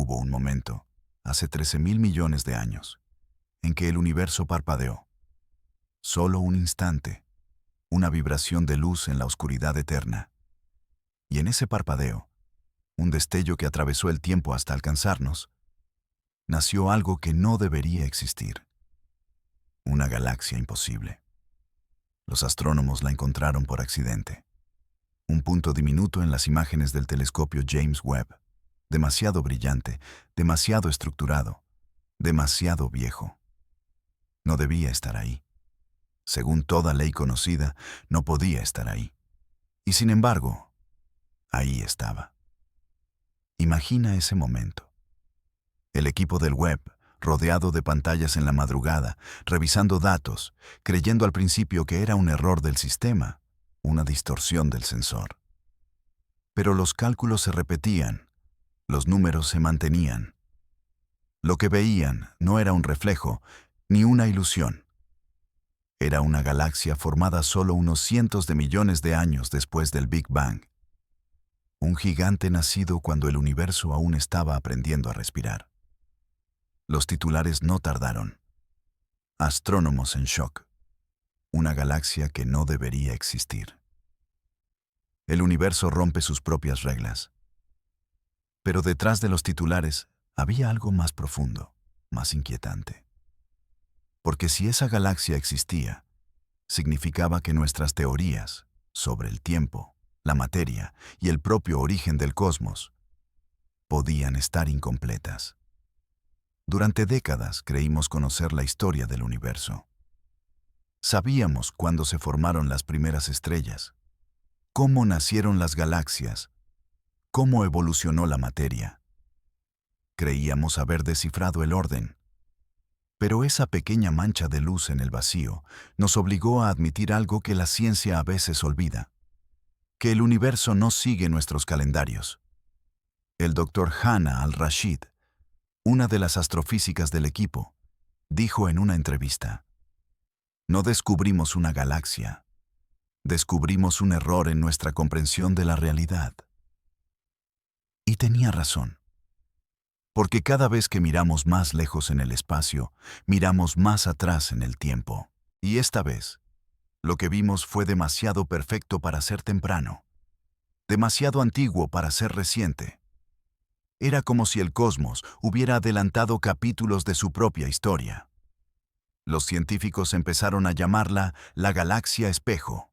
Hubo un momento, hace 13.000 millones de años, en que el universo parpadeó. Solo un instante, una vibración de luz en la oscuridad eterna. Y en ese parpadeo, un destello que atravesó el tiempo hasta alcanzarnos, nació algo que no debería existir. Una galaxia imposible. Los astrónomos la encontraron por accidente. Un punto diminuto en las imágenes del telescopio James Webb. Demasiado brillante, demasiado estructurado, demasiado viejo. No debía estar ahí. Según toda ley conocida, no podía estar ahí. Y sin embargo, ahí estaba. Imagina ese momento. El equipo del Webb, rodeado de pantallas en la madrugada, revisando datos, creyendo al principio que era un error del sistema, una distorsión del sensor. Pero los cálculos se repetían, los números se mantenían. Lo que veían no era un reflejo, ni una ilusión. Era una galaxia formada solo unos cientos de millones de años después del Big Bang. Un gigante nacido cuando el universo aún estaba aprendiendo a respirar. Los titulares no tardaron. Astrónomos en shock. Una galaxia que no debería existir. El universo rompe sus propias reglas. Pero detrás de los titulares había algo más profundo, más inquietante. Porque si esa galaxia existía, significaba que nuestras teorías sobre el tiempo, la materia y el propio origen del cosmos podían estar incompletas. Durante décadas creímos conocer la historia del universo. Sabíamos cuándo se formaron las primeras estrellas, cómo nacieron las galaxias, cómo evolucionó la materia. Creíamos haber descifrado el orden. Pero esa pequeña mancha de luz en el vacío nos obligó a admitir algo que la ciencia a veces olvida: que el universo no sigue nuestros calendarios. El Dr. Hannah Al-Rashid, una de las astrofísicas del equipo, dijo en una entrevista: "No descubrimos una galaxia, descubrimos un error en nuestra comprensión de la realidad". Y tenía razón. Porque cada vez que miramos más lejos en el espacio, miramos más atrás en el tiempo. Y esta vez, lo que vimos fue demasiado perfecto para ser temprano, demasiado antiguo para ser reciente. Era como si el cosmos hubiera adelantado capítulos de su propia historia. Los científicos empezaron a llamarla la galaxia espejo.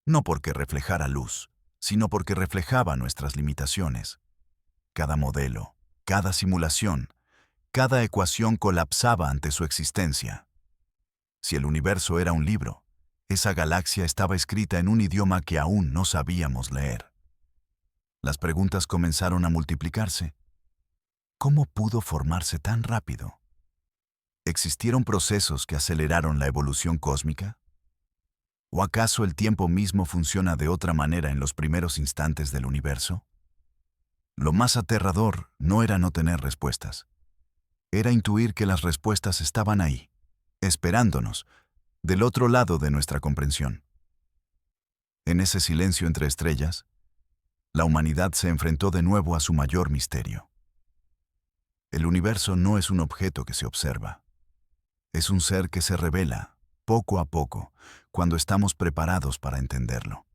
No porque reflejara luz, sino porque reflejaba nuestras limitaciones. Cada modelo, cada simulación, cada ecuación colapsaba ante su existencia. Si el universo era un libro, esa galaxia estaba escrita en un idioma que aún no sabíamos leer. Las preguntas comenzaron a multiplicarse. ¿Cómo pudo formarse tan rápido? ¿Existieron procesos que aceleraron la evolución cósmica? ¿O acaso el tiempo mismo funciona de otra manera en los primeros instantes del universo? Lo más aterrador no era no tener respuestas. Era intuir que las respuestas estaban ahí, esperándonos, del otro lado de nuestra comprensión. En ese silencio entre estrellas, la humanidad se enfrentó de nuevo a su mayor misterio. El universo no es un objeto que se observa. Es un ser que se revela, poco a poco, cuando estamos preparados para entenderlo.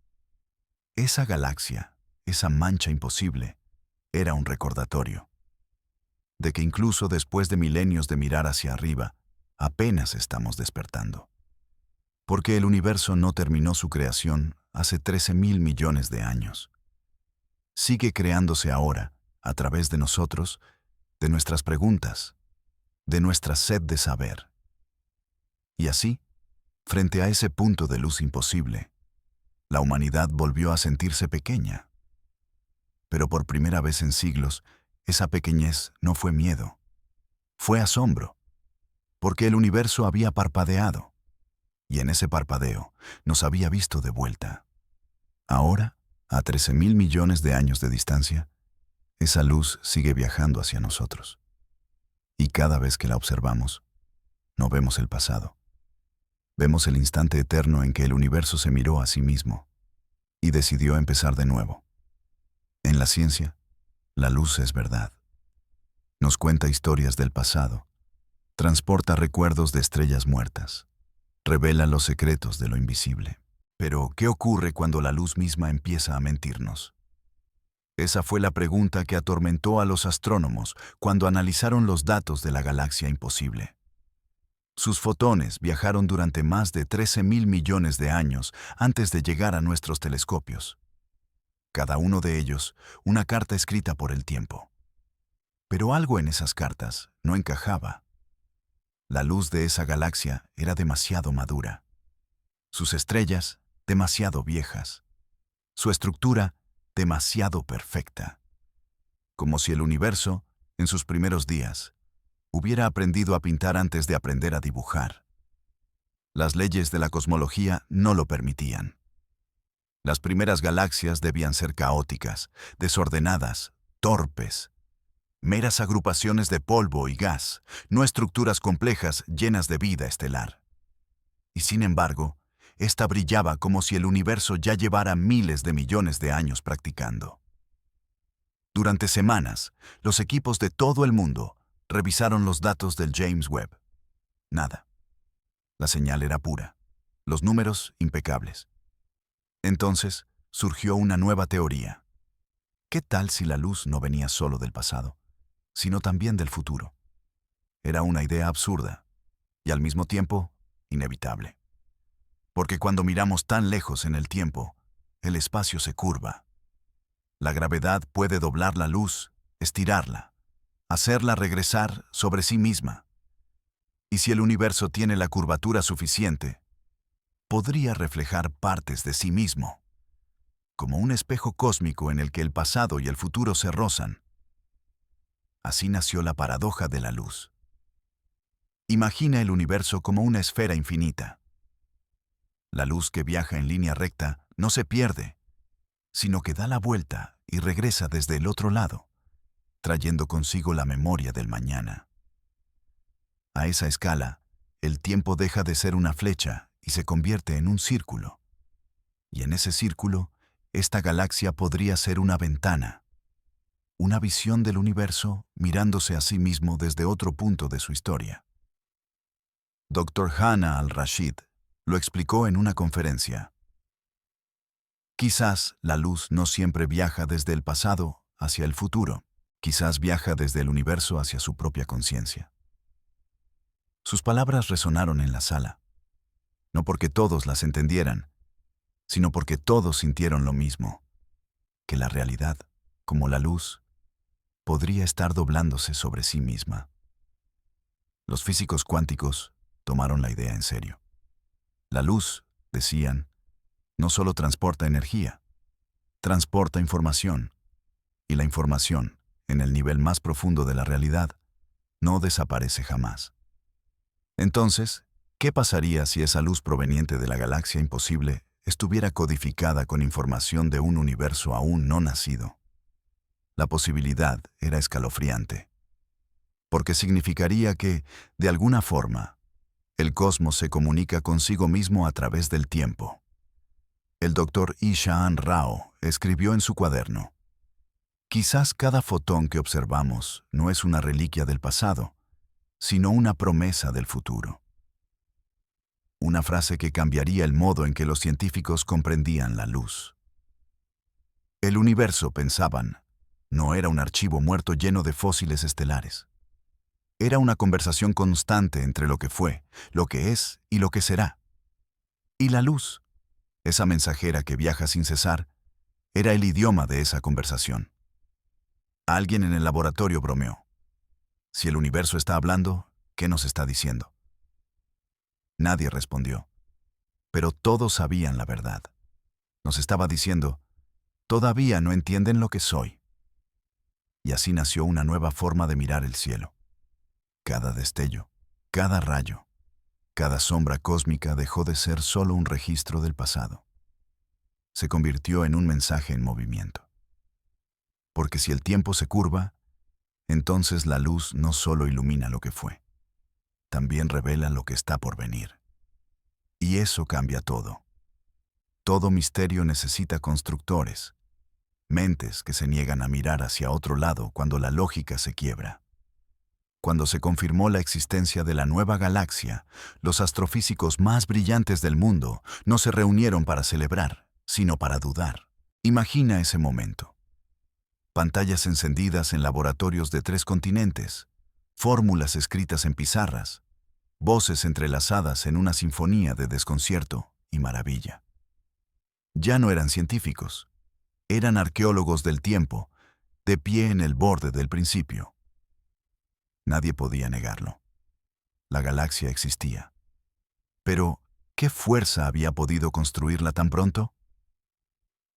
Esa galaxia, esa mancha imposible, era un recordatorio de que incluso después de milenios de mirar hacia arriba, apenas estamos despertando. Porque el universo no terminó su creación hace 13.000 millones de años. Sigue creándose ahora, a través de nosotros, de nuestras preguntas, de nuestra sed de saber. Y así, frente a ese punto de luz imposible, la humanidad volvió a sentirse pequeña. Pero por primera vez en siglos, esa pequeñez no fue miedo, fue asombro, porque el universo había parpadeado, y en ese parpadeo nos había visto de vuelta. Ahora, a 13.000 millones de años de distancia, esa luz sigue viajando hacia nosotros. Y cada vez que la observamos, no vemos el pasado. Vemos el instante eterno en que el universo se miró a sí mismo y decidió empezar de nuevo. En la ciencia, la luz es verdad. Nos cuenta historias del pasado, transporta recuerdos de estrellas muertas, revela los secretos de lo invisible. Pero, ¿qué ocurre cuando la luz misma empieza a mentirnos? Esa fue la pregunta que atormentó a los astrónomos cuando analizaron los datos de la galaxia imposible. Sus fotones viajaron durante más de 13.000 millones de años antes de llegar a nuestros telescopios. Cada uno de ellos, una carta escrita por el tiempo. Pero algo en esas cartas no encajaba. La luz de esa galaxia era demasiado madura. Sus estrellas, demasiado viejas. Su estructura, demasiado perfecta. Como si el universo, en sus primeros días, hubiera aprendido a pintar antes de aprender a dibujar. Las leyes de la cosmología no lo permitían. Las primeras galaxias debían ser caóticas, desordenadas, torpes. Meras agrupaciones de polvo y gas, no estructuras complejas llenas de vida estelar. Y sin embargo, esta brillaba como si el universo ya llevara miles de millones de años practicando. Durante semanas, los equipos de todo el mundo revisaron los datos del James Webb. Nada. La señal era pura, los números impecables. Entonces, surgió una nueva teoría. ¿Qué tal si la luz no venía solo del pasado, sino también del futuro? Era una idea absurda y al mismo tiempo inevitable. Porque cuando miramos tan lejos en el tiempo, el espacio se curva. La gravedad puede doblar la luz, estirarla, hacerla regresar sobre sí misma. Y si el universo tiene la curvatura suficiente, podría reflejar partes de sí mismo, como un espejo cósmico en el que el pasado y el futuro se rozan. Así nació la paradoja de la luz. Imagina el universo como una esfera infinita. La luz que viaja en línea recta no se pierde, sino que da la vuelta y regresa desde el otro lado, trayendo consigo la memoria del mañana. A esa escala, el tiempo deja de ser una flecha y se convierte en un círculo. Y en ese círculo, esta galaxia podría ser una ventana, una visión del universo mirándose a sí mismo desde otro punto de su historia. Dr. Hannah al-Rashid lo explicó en una conferencia. Quizás la luz no siempre viaja desde el pasado hacia el futuro, quizás viaja desde el universo hacia su propia conciencia. Sus palabras resonaron en la sala, no porque todos las entendieran, sino porque todos sintieron lo mismo, que la realidad, como la luz, podría estar doblándose sobre sí misma. Los físicos cuánticos tomaron la idea en serio. La luz, decían, no solo transporta energía, transporta información, y la información, en el nivel más profundo de la realidad, no desaparece jamás. Entonces, ¿qué pasaría si esa luz proveniente de la galaxia imposible estuviera codificada con información de un universo aún no nacido? La posibilidad era escalofriante, porque significaría que, de alguna forma, el cosmos se comunica consigo mismo a través del tiempo. El Dr. Ishaan Rao escribió en su cuaderno: quizás cada fotón que observamos no es una reliquia del pasado, sino una promesa del futuro. Una frase que cambiaría el modo en que los científicos comprendían la luz. El universo, pensaban, no era un archivo muerto lleno de fósiles estelares. Era una conversación constante entre lo que fue, lo que es y lo que será. Y la luz, esa mensajera que viaja sin cesar, era el idioma de esa conversación. Alguien en el laboratorio bromeó. Si el universo está hablando, ¿qué nos está diciendo? Nadie respondió, pero todos sabían la verdad. Nos estaba diciendo, todavía no entienden lo que soy. Y así nació una nueva forma de mirar el cielo. Cada destello, cada rayo, cada sombra cósmica dejó de ser solo un registro del pasado. Se convirtió en un mensaje en movimiento. Porque si el tiempo se curva, entonces la luz no solo ilumina lo que fue, también revela lo que está por venir. Y eso cambia todo. Todo misterio necesita constructores, mentes que se niegan a mirar hacia otro lado cuando la lógica se quiebra. Cuando se confirmó la existencia de la nueva galaxia, los astrofísicos más brillantes del mundo no se reunieron para celebrar, sino para dudar. Imagina ese momento. Pantallas encendidas en laboratorios de 3 continentes, fórmulas escritas en pizarras, voces entrelazadas en una sinfonía de desconcierto y maravilla. Ya no eran científicos, eran arqueólogos del tiempo, de pie en el borde del principio. Nadie podía negarlo. La galaxia existía. Pero, ¿qué fuerza había podido construirla tan pronto?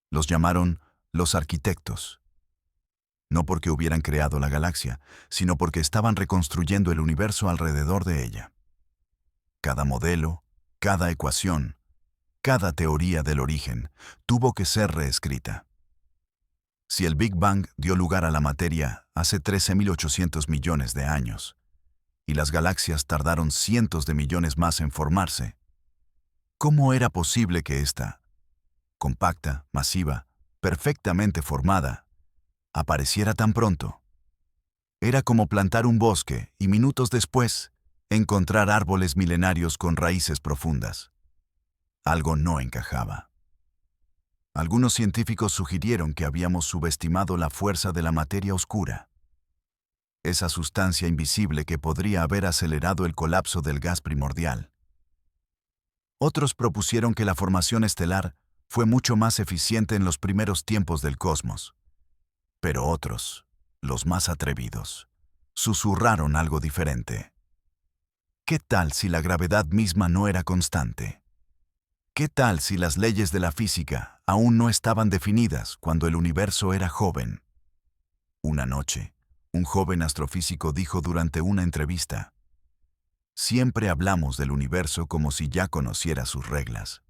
Los llamaron los arquitectos. No porque hubieran creado la galaxia, sino porque estaban reconstruyendo el universo alrededor de ella. Cada modelo, cada ecuación, cada teoría del origen tuvo que ser reescrita. Si el Big Bang dio lugar a la materia hace 13.800 millones de años, y las galaxias tardaron cientos de millones más en formarse, ¿cómo era posible que esta, compacta, masiva, perfectamente formada, apareciera tan pronto? Era como plantar un bosque y minutos después encontrar árboles milenarios con raíces profundas. Algo no encajaba. Algunos científicos sugirieron que habíamos subestimado la fuerza de la materia oscura, esa sustancia invisible que podría haber acelerado el colapso del gas primordial. Otros propusieron que la formación estelar fue mucho más eficiente en los primeros tiempos del cosmos. Pero otros, los más atrevidos, susurraron algo diferente. ¿Qué tal si la gravedad misma no era constante? ¿Qué tal si las leyes de la física aún no estaban definidas cuando el universo era joven? Una noche, un joven astrofísico dijo durante una entrevista: «Siempre hablamos del universo como si ya conociera sus reglas.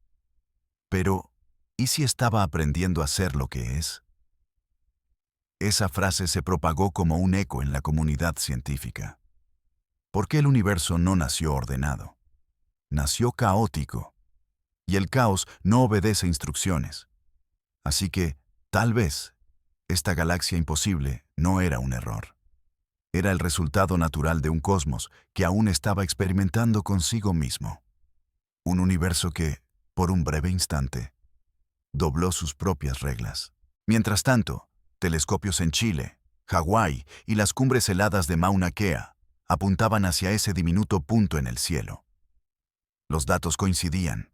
Pero, ¿y si estaba aprendiendo a ser lo que es?». Esa frase se propagó como un eco en la comunidad científica. ¿Por qué el universo no nació ordenado? Nació caótico. Y el caos no obedece instrucciones. Así que, tal vez, esta galaxia imposible no era un error. Era el resultado natural de un cosmos que aún estaba experimentando consigo mismo. Un universo que, por un breve instante, dobló sus propias reglas. Mientras tanto, telescopios en Chile, Hawái y las cumbres heladas de Mauna Kea apuntaban hacia ese diminuto punto en el cielo. Los datos coincidían.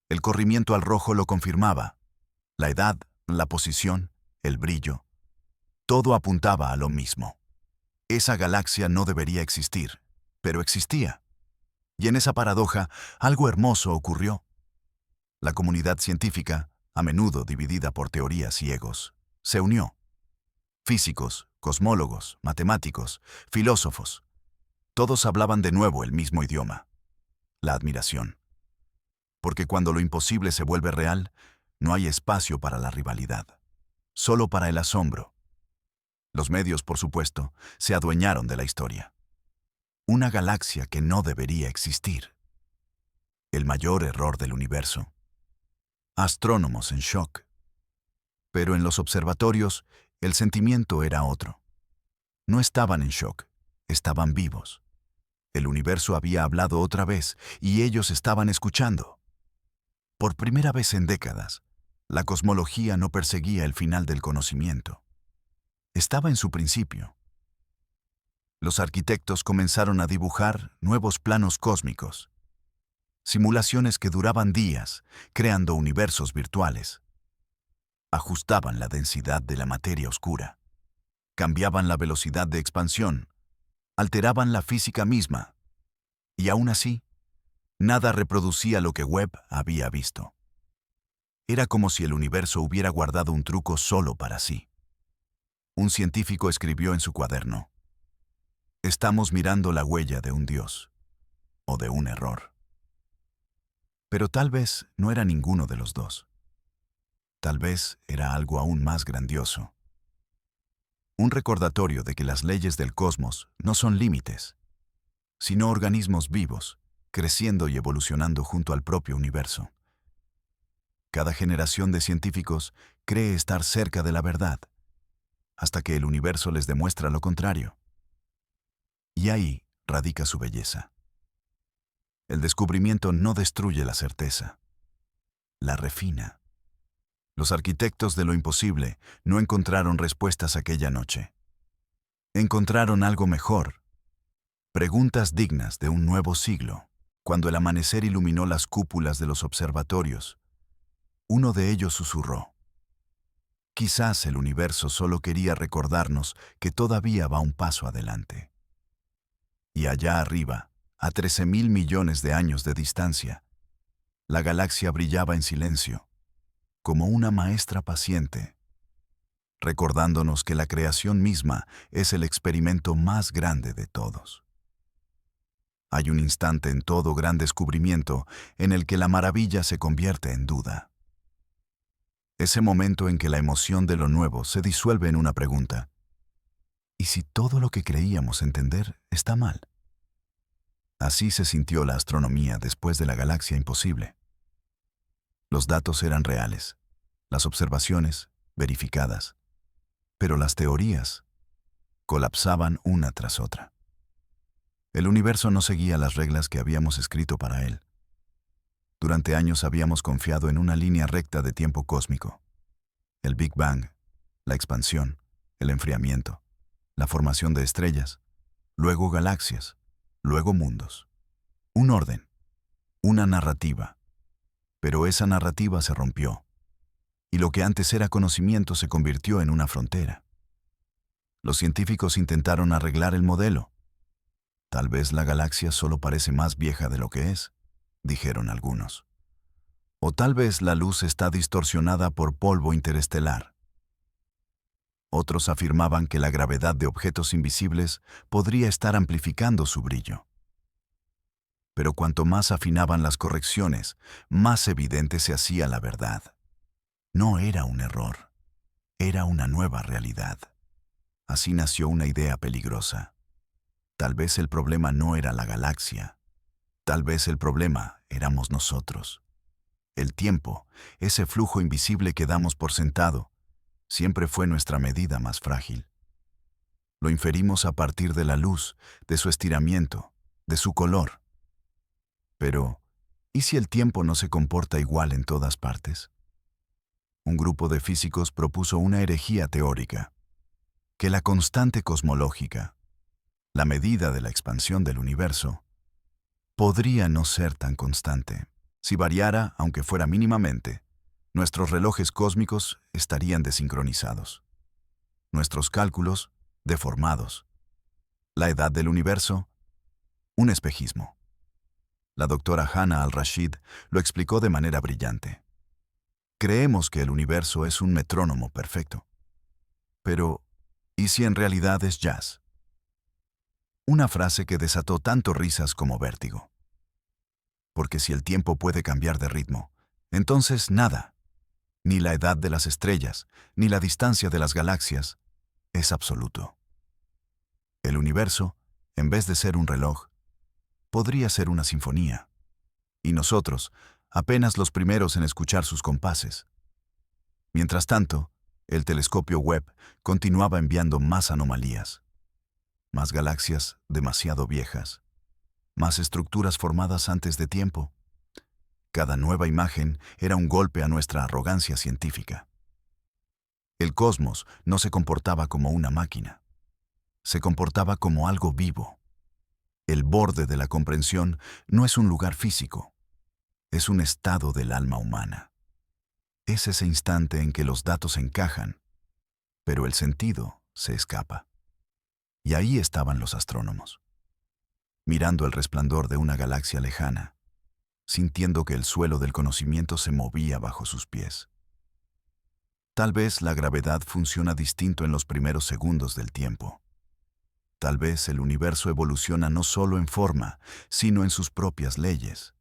El corrimiento al rojo lo confirmaba. La edad, la posición, el brillo. Todo apuntaba a lo mismo. Esa galaxia no debería existir, pero existía. Y en esa paradoja, algo hermoso ocurrió. La comunidad científica, a menudo dividida por teorías y egos, se unió. Físicos, cosmólogos, matemáticos, filósofos. Todos hablaban de nuevo el mismo idioma: la admiración. Porque cuando lo imposible se vuelve real, no hay espacio para la rivalidad, solo para el asombro. Los medios, por supuesto, se adueñaron de la historia. Una galaxia que no debería existir. El mayor error del universo. Astrónomos en shock. Pero en los observatorios, el sentimiento era otro. No estaban en shock, estaban vivos. El universo había hablado otra vez y ellos estaban escuchando. Por primera vez en décadas, la cosmología no perseguía el final del conocimiento. Estaba en su principio. Los arquitectos comenzaron a dibujar nuevos planos cósmicos, simulaciones que duraban días, creando universos virtuales. Ajustaban la densidad de la materia oscura, cambiaban la velocidad de expansión, alteraban la física misma, y aún así, nada reproducía lo que Webb había visto. Era como si el universo hubiera guardado un truco solo para sí. Un científico escribió en su cuaderno: «Estamos mirando la huella de un dios, o de un error». Pero tal vez no era ninguno de los dos. Tal vez era algo aún más grandioso. Un recordatorio de que las leyes del cosmos no son límites, sino organismos vivos, creciendo y evolucionando junto al propio universo. Cada generación de científicos cree estar cerca de la verdad, hasta que el universo les demuestra lo contrario. Y ahí radica su belleza. El descubrimiento no destruye la certeza, la refina. Los arquitectos de lo imposible no encontraron respuestas aquella noche. Encontraron algo mejor, preguntas dignas de un nuevo siglo. Cuando el amanecer iluminó las cúpulas de los observatorios, uno de ellos susurró: quizás el universo solo quería recordarnos que todavía va un paso adelante. Y allá arriba, a 13.000 millones de años de distancia, la galaxia brillaba en silencio, como una maestra paciente, recordándonos que la creación misma es el experimento más grande de todos. Hay un instante en todo gran descubrimiento en el que la maravilla se convierte en duda. Ese momento en que la emoción de lo nuevo se disuelve en una pregunta: ¿y si todo lo que creíamos entender está mal? Así se sintió la astronomía después de la galaxia imposible. Los datos eran reales, las observaciones verificadas, pero las teorías colapsaban una tras otra. El universo no seguía las reglas que habíamos escrito para él. Durante años habíamos confiado en una línea recta de tiempo cósmico. El Big Bang, la expansión, el enfriamiento, la formación de estrellas, luego galaxias, luego mundos. Un orden, una narrativa. Pero esa narrativa se rompió, y lo que antes era conocimiento se convirtió en una frontera. Los científicos intentaron arreglar el modelo. Tal vez la galaxia solo parece más vieja de lo que es, dijeron algunos. O tal vez la luz está distorsionada por polvo interestelar. Otros afirmaban que la gravedad de objetos invisibles podría estar amplificando su brillo. Pero cuanto más afinaban las correcciones, más evidente se hacía la verdad. No era un error, era una nueva realidad. Así nació una idea peligrosa. Tal vez el problema no era la galaxia. Tal vez el problema éramos nosotros. El tiempo, ese flujo invisible que damos por sentado, siempre fue nuestra medida más frágil. Lo inferimos a partir de la luz, de su estiramiento, de su color. Pero, ¿y si el tiempo no se comporta igual en todas partes? Un grupo de físicos propuso una herejía teórica: que la constante cosmológica, la medida de la expansión del universo, podría no ser tan constante. Si variara, aunque fuera mínimamente, nuestros relojes cósmicos estarían desincronizados, nuestros cálculos deformados, la edad del universo, un espejismo. La doctora Hannah Al-Rashid lo explicó de manera brillante. Creemos que el universo es un metrónomo perfecto. Pero, ¿y si en realidad es jazz? Una frase que desató tanto risas como vértigo. Porque si el tiempo puede cambiar de ritmo, entonces nada, ni la edad de las estrellas, ni la distancia de las galaxias, es absoluto. El universo, en vez de ser un reloj, podría ser una sinfonía. Y nosotros, apenas los primeros en escuchar sus compases. Mientras tanto, el telescopio Webb continuaba enviando más anomalías, más galaxias demasiado viejas, más estructuras formadas antes de tiempo. Cada nueva imagen era un golpe a nuestra arrogancia científica. El cosmos no se comportaba como una máquina, se comportaba como algo vivo. El borde de la comprensión no es un lugar físico, es un estado del alma humana. Es ese instante en que los datos encajan, pero el sentido se escapa. Y ahí estaban los astrónomos, mirando el resplandor de una galaxia lejana, sintiendo que el suelo del conocimiento se movía bajo sus pies. Tal vez la gravedad funciona distinto en los primeros segundos del tiempo. Tal vez el universo evoluciona no solo en forma, sino en sus propias leyes.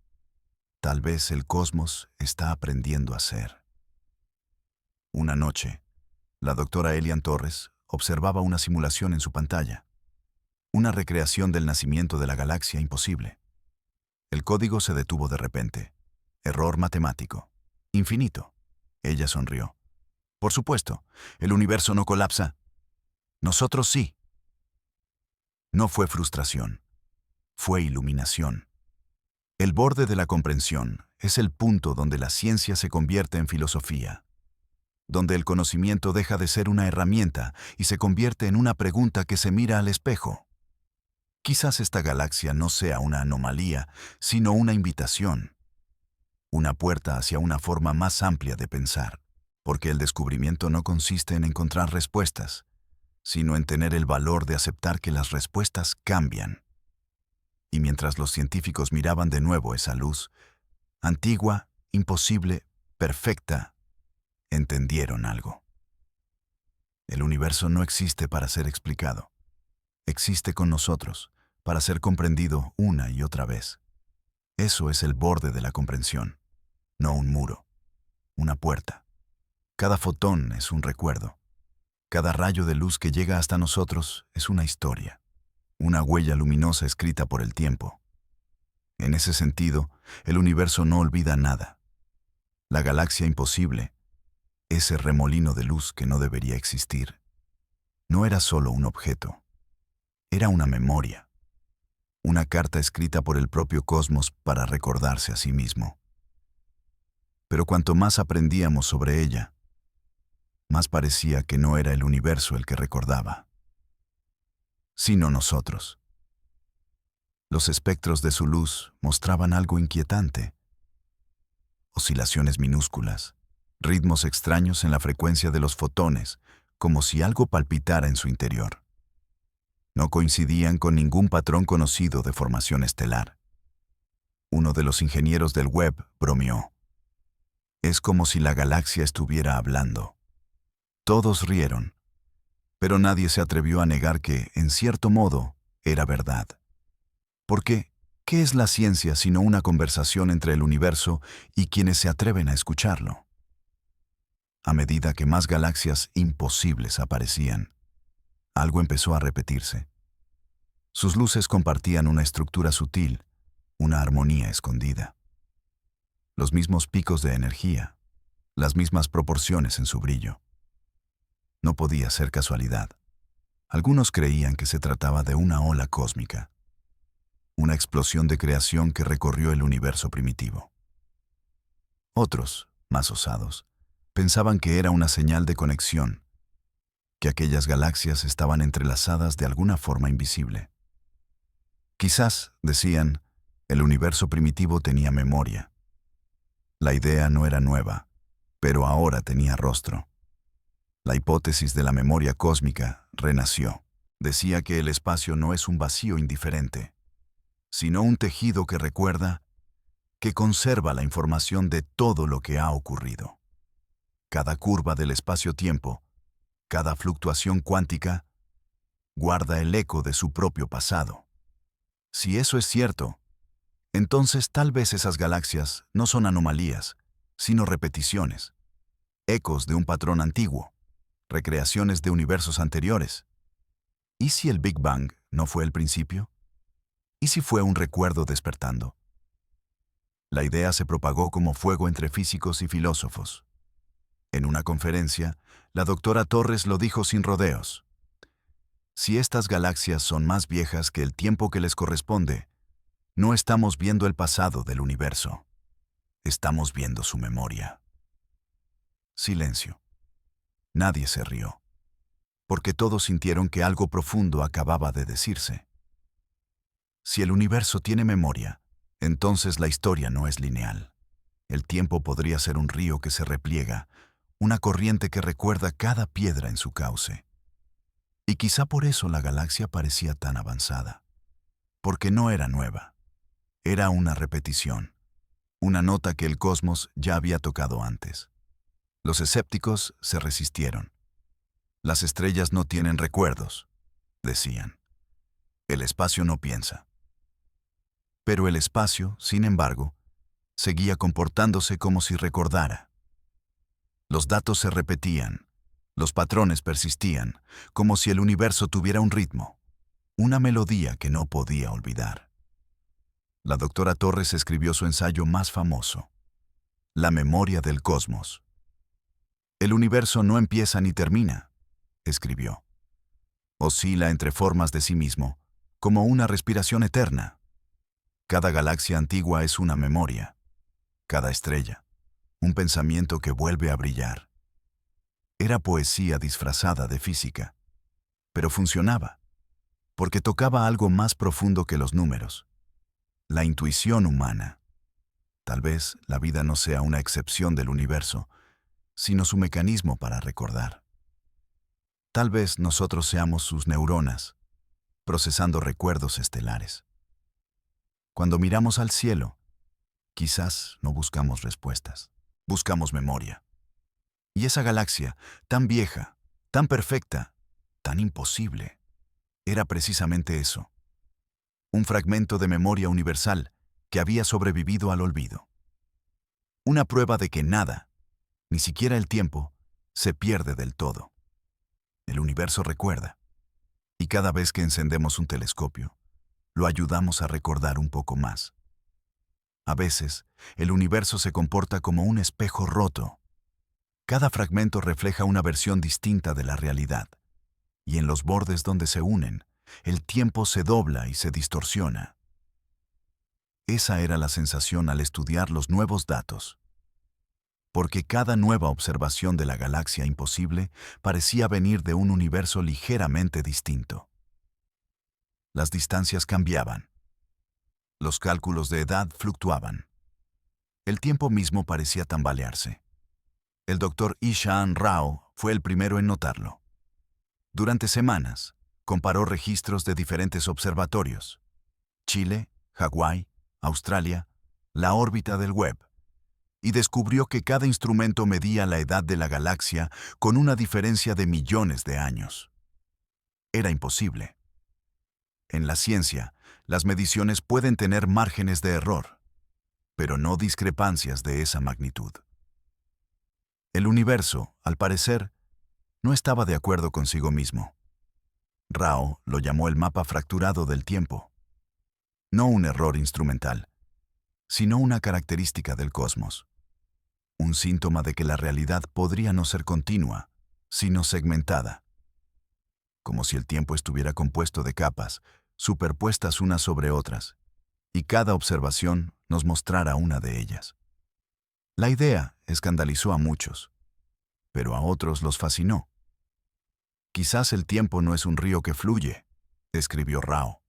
Tal vez el cosmos está aprendiendo a ser. Una noche, la doctora Elian Torres observaba una simulación en su pantalla, una recreación del nacimiento de la galaxia imposible. El código se detuvo de repente. Error matemático. Infinito. Ella sonrió. Por supuesto, el universo no colapsa. Nosotros sí. No fue frustración, fue iluminación. El borde de la comprensión es el punto donde la ciencia se convierte en filosofía, donde el conocimiento deja de ser una herramienta y se convierte en una pregunta que se mira al espejo. Quizás esta galaxia no sea una anomalía, sino una invitación, una puerta hacia una forma más amplia de pensar, porque el descubrimiento no consiste en encontrar respuestas, sino en tener el valor de aceptar que las respuestas cambian. Y mientras los científicos miraban de nuevo esa luz, antigua, imposible, perfecta, entendieron algo. El universo no existe para ser explicado. Existe con nosotros, para ser comprendido una y otra vez. Eso es el borde de la comprensión, no un muro, una puerta. Cada fotón es un recuerdo. Cada rayo de luz que llega hasta nosotros es una historia, una huella luminosa escrita por el tiempo. En ese sentido, el universo no olvida nada. La galaxia imposible, ese remolino de luz que no debería existir, no era solo un objeto, era una memoria, una carta escrita por el propio cosmos para recordarse a sí mismo. Pero cuanto más aprendíamos sobre ella, más parecía que no era el universo el que recordaba, sino nosotros. Los espectros de su luz mostraban algo inquietante. Oscilaciones minúsculas, ritmos extraños en la frecuencia de los fotones, como si algo palpitara en su interior. No coincidían con ningún patrón conocido de formación estelar. Uno de los ingenieros del Webb bromeó. Es como si la galaxia estuviera hablando. Todos rieron, pero nadie se atrevió a negar que, en cierto modo, era verdad. Porque, ¿qué es la ciencia sino una conversación entre el universo y quienes se atreven a escucharlo? A medida que más galaxias imposibles aparecían, algo empezó a repetirse. Sus luces compartían una estructura sutil, una armonía escondida. Los mismos picos de energía, las mismas proporciones en su brillo. No podía ser casualidad. Algunos creían que se trataba de una ola cósmica, una explosión de creación que recorrió el universo primitivo. Otros, más osados, pensaban que era una señal de conexión, que aquellas galaxias estaban entrelazadas de alguna forma invisible. Quizás, decían, el universo primitivo tenía memoria. La idea no era nueva, pero ahora tenía rostro. La hipótesis de la memoria cósmica renació. Decía que el espacio no es un vacío indiferente, sino un tejido que recuerda, que conserva la información de todo lo que ha ocurrido. Cada curva del espacio-tiempo, cada fluctuación cuántica, guarda el eco de su propio pasado. Si eso es cierto, entonces tal vez esas galaxias no son anomalías, sino repeticiones, ecos de un patrón antiguo, recreaciones de universos anteriores. ¿Y si el Big Bang no fue el principio? ¿Y si fue un recuerdo despertando? La idea se propagó como fuego entre físicos y filósofos. En una conferencia, la doctora Torres lo dijo sin rodeos. Si estas galaxias son más viejas que el tiempo que les corresponde, no estamos viendo el pasado del universo. Estamos viendo su memoria. Silencio. Nadie se rió, porque todos sintieron que algo profundo acababa de decirse. Si el universo tiene memoria, entonces la historia no es lineal. El tiempo podría ser un río que se repliega, una corriente que recuerda cada piedra en su cauce. Y quizá por eso la galaxia parecía tan avanzada. Porque no era nueva. Era una repetición, una nota que el cosmos ya había tocado antes. Los escépticos se resistieron. Las estrellas no tienen recuerdos, decían. El espacio no piensa. Pero el espacio, sin embargo, seguía comportándose como si recordara. Los datos se repetían, los patrones persistían, como si el universo tuviera un ritmo, una melodía que no podía olvidar. La doctora Torres escribió su ensayo más famoso, La memoria del cosmos. El universo no empieza ni termina, escribió. Oscila entre formas de sí mismo, como una respiración eterna. Cada galaxia antigua es una memoria, cada estrella, un pensamiento que vuelve a brillar. Era poesía disfrazada de física, pero funcionaba, porque tocaba algo más profundo que los números, la intuición humana. Tal vez la vida no sea una excepción del universo, sino su mecanismo para recordar. Tal vez nosotros seamos sus neuronas, procesando recuerdos estelares. Cuando miramos al cielo, quizás no buscamos respuestas, buscamos memoria. Y esa galaxia, tan vieja, tan perfecta, tan imposible, era precisamente eso, un fragmento de memoria universal que había sobrevivido al olvido. Una prueba de que nada, ni siquiera el tiempo, se pierde del todo. El universo recuerda, y cada vez que encendemos un telescopio, lo ayudamos a recordar un poco más. A veces, el universo se comporta como un espejo roto. Cada fragmento refleja una versión distinta de la realidad, y en los bordes donde se unen, el tiempo se dobla y se distorsiona. Esa era la sensación al estudiar los nuevos datos, porque cada nueva observación de la galaxia imposible parecía venir de un universo ligeramente distinto. Las distancias cambiaban. Los cálculos de edad fluctuaban. El tiempo mismo parecía tambalearse. El doctor Ishaan Rao fue el primero en notarlo. Durante semanas, comparó registros de diferentes observatorios: Chile, Hawái, Australia, la órbita del Webb, y descubrió que cada instrumento medía la edad de la galaxia con una diferencia de millones de años. Era imposible. En la ciencia, las mediciones pueden tener márgenes de error, pero no discrepancias de esa magnitud. El universo, al parecer, no estaba de acuerdo consigo mismo. Rao lo llamó el mapa fracturado del tiempo. No un error instrumental, sino una característica del cosmos. Un síntoma de que la realidad podría no ser continua, sino segmentada. Como si el tiempo estuviera compuesto de capas, superpuestas unas sobre otras, y cada observación nos mostrara una de ellas. La idea escandalizó a muchos, pero a otros los fascinó. Quizás el tiempo no es un río que fluye, escribió Rao.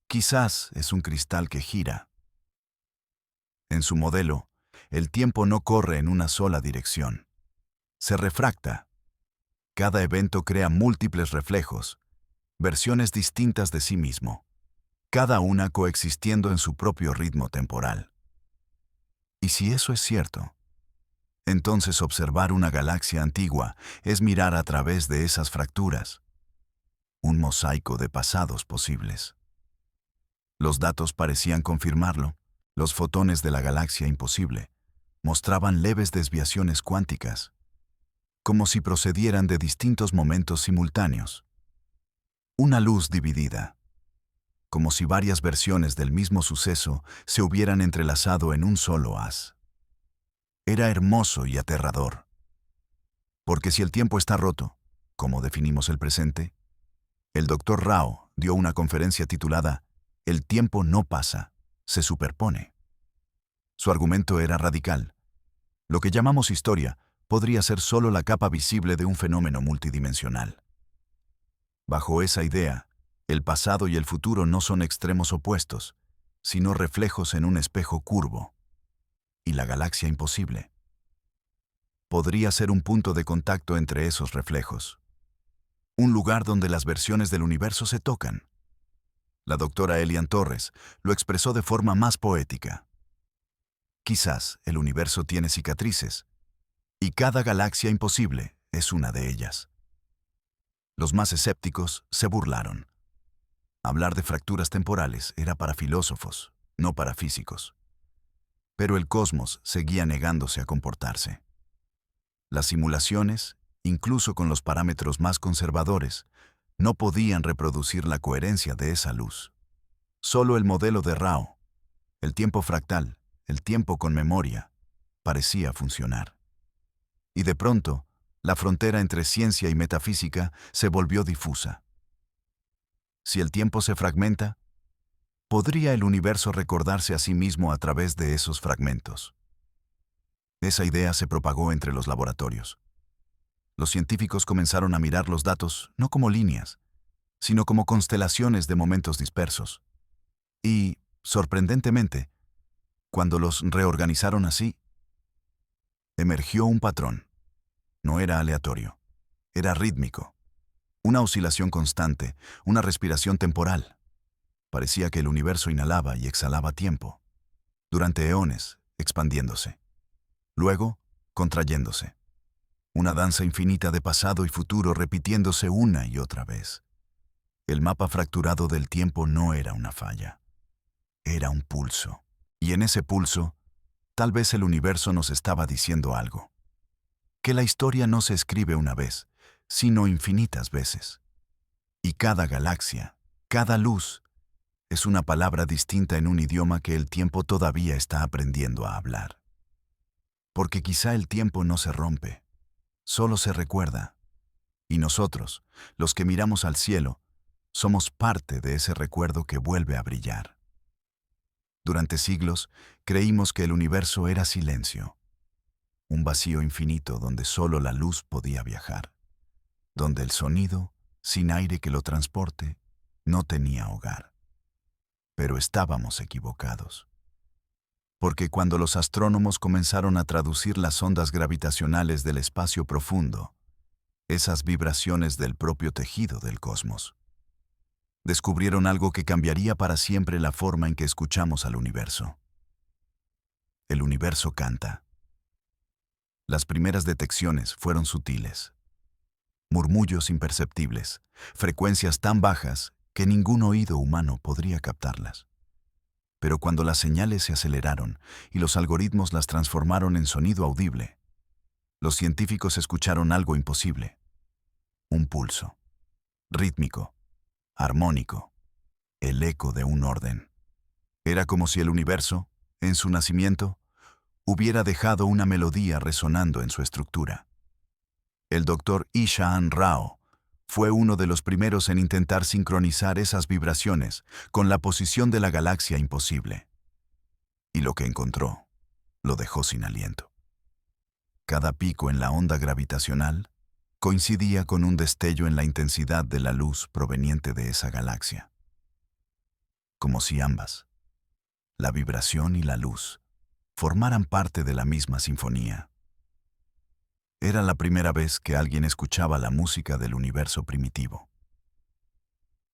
Quizás es un cristal que gira. En su modelo, el tiempo no corre en una sola dirección. Se refracta. Cada evento crea múltiples reflejos, versiones distintas de sí mismo, cada una coexistiendo en su propio ritmo temporal. Y si eso es cierto, entonces observar una galaxia antigua es mirar a través de esas fracturas, un mosaico de pasados posibles. Los datos parecían confirmarlo. Los fotones de la galaxia imposible mostraban leves desviaciones cuánticas, como si procedieran de distintos momentos simultáneos. Una luz dividida, como si varias versiones del mismo suceso se hubieran entrelazado en un solo haz. Era hermoso y aterrador. Porque si el tiempo está roto, ¿cómo definimos el presente? El doctor Rao dio una conferencia titulada "El tiempo no pasa, se superpone". Su argumento era radical. Lo que llamamos historia podría ser solo la capa visible de un fenómeno multidimensional. Bajo esa idea, el pasado y el futuro no son extremos opuestos, sino reflejos en un espejo curvo. Y la galaxia imposible podría ser un punto de contacto entre esos reflejos. Un lugar donde las versiones del universo se tocan. La doctora Elian Torres lo expresó de forma más poética. Quizás el universo tiene cicatrices, y cada galaxia imposible es una de ellas. Los más escépticos se burlaron. Hablar de fracturas temporales era para filósofos, no para físicos. Pero el cosmos seguía negándose a comportarse. Las simulaciones, incluso con los parámetros más conservadores, no podían reproducir la coherencia de esa luz. Solo el modelo de Rao, el tiempo fractal, el tiempo con memoria, parecía funcionar. Y de pronto, la frontera entre ciencia y metafísica se volvió difusa. Si el tiempo se fragmenta, ¿podría el universo recordarse a sí mismo a través de esos fragmentos? Esa idea se propagó entre los laboratorios. Los científicos comenzaron a mirar los datos no como líneas, sino como constelaciones de momentos dispersos. Y, sorprendentemente, cuando los reorganizaron así, emergió un patrón. No era aleatorio, era rítmico. Una oscilación constante, una respiración temporal. Parecía que el universo inhalaba y exhalaba tiempo, durante eones, expandiéndose. Luego, contrayéndose. Una danza infinita de pasado y futuro repitiéndose una y otra vez. El mapa fracturado del tiempo no era una falla. Era un pulso. Y en ese pulso, tal vez el universo nos estaba diciendo algo. Que la historia no se escribe una vez, sino infinitas veces. Y cada galaxia, cada luz, es una palabra distinta en un idioma que el tiempo todavía está aprendiendo a hablar. Porque quizá el tiempo no se rompe, solo se recuerda. Y nosotros, los que miramos al cielo, somos parte de ese recuerdo que vuelve a brillar. Durante siglos, creímos que el universo era silencio, un vacío infinito donde solo la luz podía viajar, donde el sonido, sin aire que lo transporte, no tenía hogar. Pero estábamos equivocados. Porque cuando los astrónomos comenzaron a traducir las ondas gravitacionales del espacio profundo, esas vibraciones del propio tejido del cosmos, descubrieron algo que cambiaría para siempre la forma en que escuchamos al universo. El universo canta. Las primeras detecciones fueron sutiles. Murmullos imperceptibles, frecuencias tan bajas que ningún oído humano podría captarlas. Pero cuando las señales se aceleraron y los algoritmos las transformaron en sonido audible, los científicos escucharon algo imposible. Un pulso. Rítmico. Armónico. El eco de un orden. Era como si el universo, en su nacimiento, hubiera dejado una melodía resonando en su estructura. El doctor Ishaan Rao fue uno de los primeros en intentar sincronizar esas vibraciones con la posición de la galaxia imposible. Y lo que encontró lo dejó sin aliento. Cada pico en la onda gravitacional coincidía con un destello en la intensidad de la luz proveniente de esa galaxia. Como si ambas, la vibración y la luz, formaran parte de la misma sinfonía. Era la primera vez que alguien escuchaba la música del universo primitivo.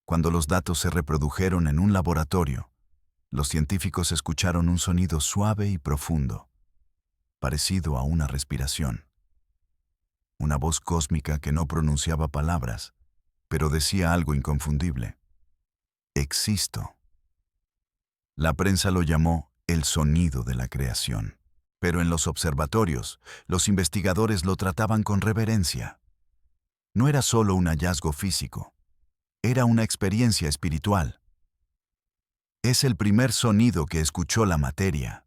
Cuando los datos se reprodujeron en un laboratorio, los científicos escucharon un sonido suave y profundo, parecido a una respiración. Una voz cósmica que no pronunciaba palabras, pero decía algo inconfundible. Existo. La prensa lo llamó el sonido de la creación. Pero en los observatorios, los investigadores lo trataban con reverencia. No era solo un hallazgo físico, era una experiencia espiritual. Es el primer sonido que escuchó la materia,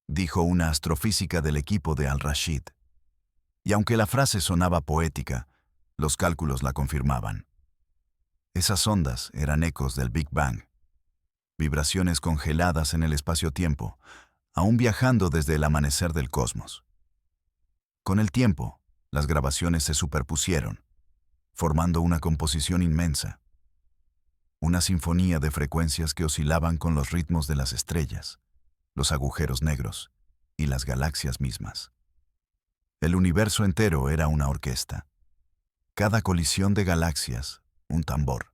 dijo una astrofísica del equipo de Al-Rashid. Y aunque la frase sonaba poética, los cálculos la confirmaban. Esas ondas eran ecos del Big Bang, vibraciones congeladas en el espacio-tiempo, aún viajando desde el amanecer del cosmos. Con el tiempo, las grabaciones se superpusieron, formando una composición inmensa, una sinfonía de frecuencias que oscilaban con los ritmos de las estrellas, los agujeros negros y las galaxias mismas. El universo entero era una orquesta. Cada colisión de galaxias, un tambor.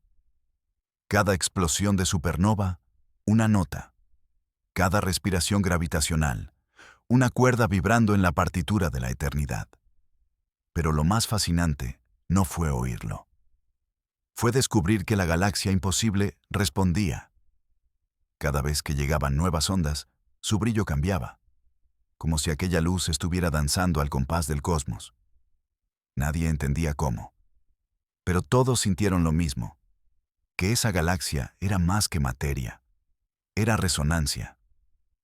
Cada explosión de supernova, una nota. Cada respiración gravitacional, una cuerda vibrando en la partitura de la eternidad. Pero lo más fascinante no fue oírlo. Fue descubrir que la galaxia imposible respondía. Cada vez que llegaban nuevas ondas, su brillo cambiaba, como si aquella luz estuviera danzando al compás del cosmos. Nadie entendía cómo, pero todos sintieron lo mismo, que esa galaxia era más que materia, era resonancia,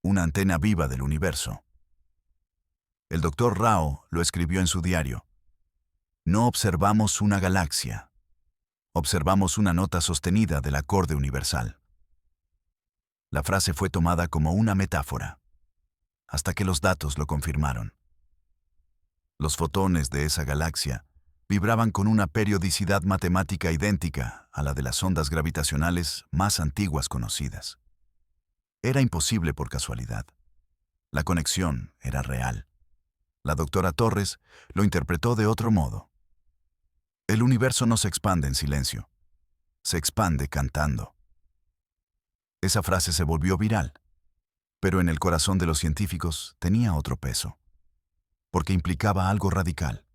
una antena viva del universo. El doctor Rao lo escribió en su diario. No observamos una galaxia, observamos una nota sostenida del acorde universal. La frase fue tomada como una metáfora, hasta que los datos lo confirmaron. Los fotones de esa galaxia vibraban con una periodicidad matemática idéntica a la de las ondas gravitacionales más antiguas conocidas. Era imposible por casualidad. La conexión era real. La doctora Torres lo interpretó de otro modo. El universo no se expande en silencio, se expande cantando. Esa frase se volvió viral, pero en el corazón de los científicos tenía otro peso, porque implicaba algo radical.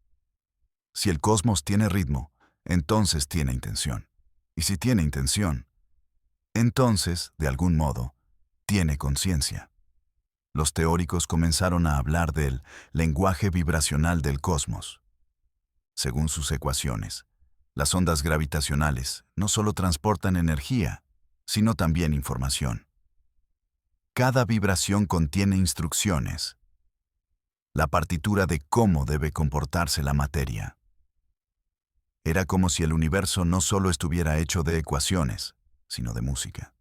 Si el cosmos tiene ritmo, entonces tiene intención. Y si tiene intención, entonces, de algún modo, tiene conciencia. Los teóricos comenzaron a hablar del lenguaje vibracional del cosmos. Según sus ecuaciones, las ondas gravitacionales no solo transportan energía, sino también información. Cada vibración contiene instrucciones, la partitura de cómo debe comportarse la materia. Era como si el universo no solo estuviera hecho de ecuaciones, sino de música.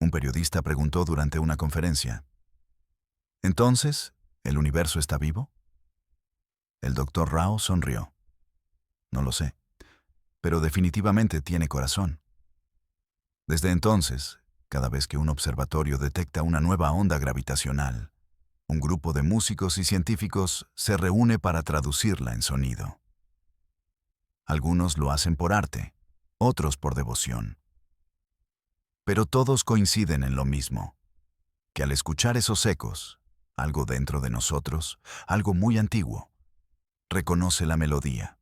Un periodista preguntó durante una conferencia: ¿entonces, el universo está vivo? El doctor Rao sonrió. No lo sé, pero definitivamente tiene corazón. Desde entonces, cada vez que un observatorio detecta una nueva onda gravitacional, un grupo de músicos y científicos se reúne para traducirla en sonido. Algunos lo hacen por arte, otros por devoción. Pero todos coinciden en lo mismo, que al escuchar esos ecos, algo dentro de nosotros, algo muy antiguo, reconoce la melodía.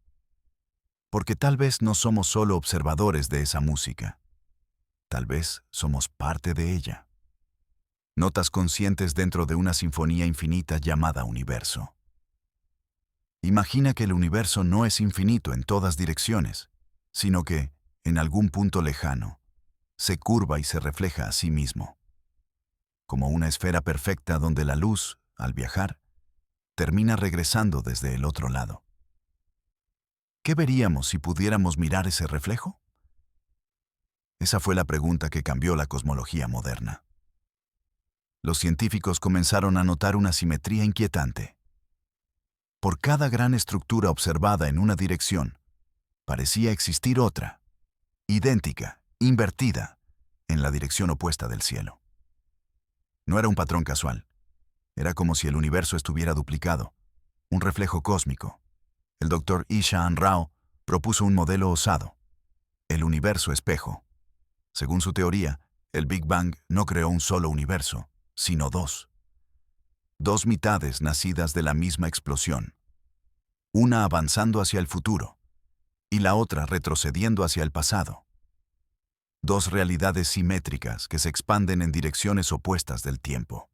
Porque tal vez no somos solo observadores de esa música, tal vez somos parte de ella. Notas conscientes dentro de una sinfonía infinita llamada universo. Imagina que el universo no es infinito en todas direcciones, sino que, en algún punto lejano, se curva y se refleja a sí mismo. Como una esfera perfecta donde la luz, al viajar, termina regresando desde el otro lado. ¿Qué veríamos si pudiéramos mirar ese reflejo? Esa fue la pregunta que cambió la cosmología moderna. Los científicos comenzaron a notar una simetría inquietante. Por cada gran estructura observada en una dirección, parecía existir otra, idéntica, invertida, en la dirección opuesta del cielo. No era un patrón casual. Era como si el universo estuviera duplicado, un reflejo cósmico. El doctor Ishaan Rao propuso un modelo osado: el universo espejo. Según su teoría, el Big Bang no creó un solo universo, sino dos. Dos mitades nacidas de la misma explosión. Una avanzando hacia el futuro y la otra retrocediendo hacia el pasado. Dos realidades simétricas que se expanden en direcciones opuestas del tiempo.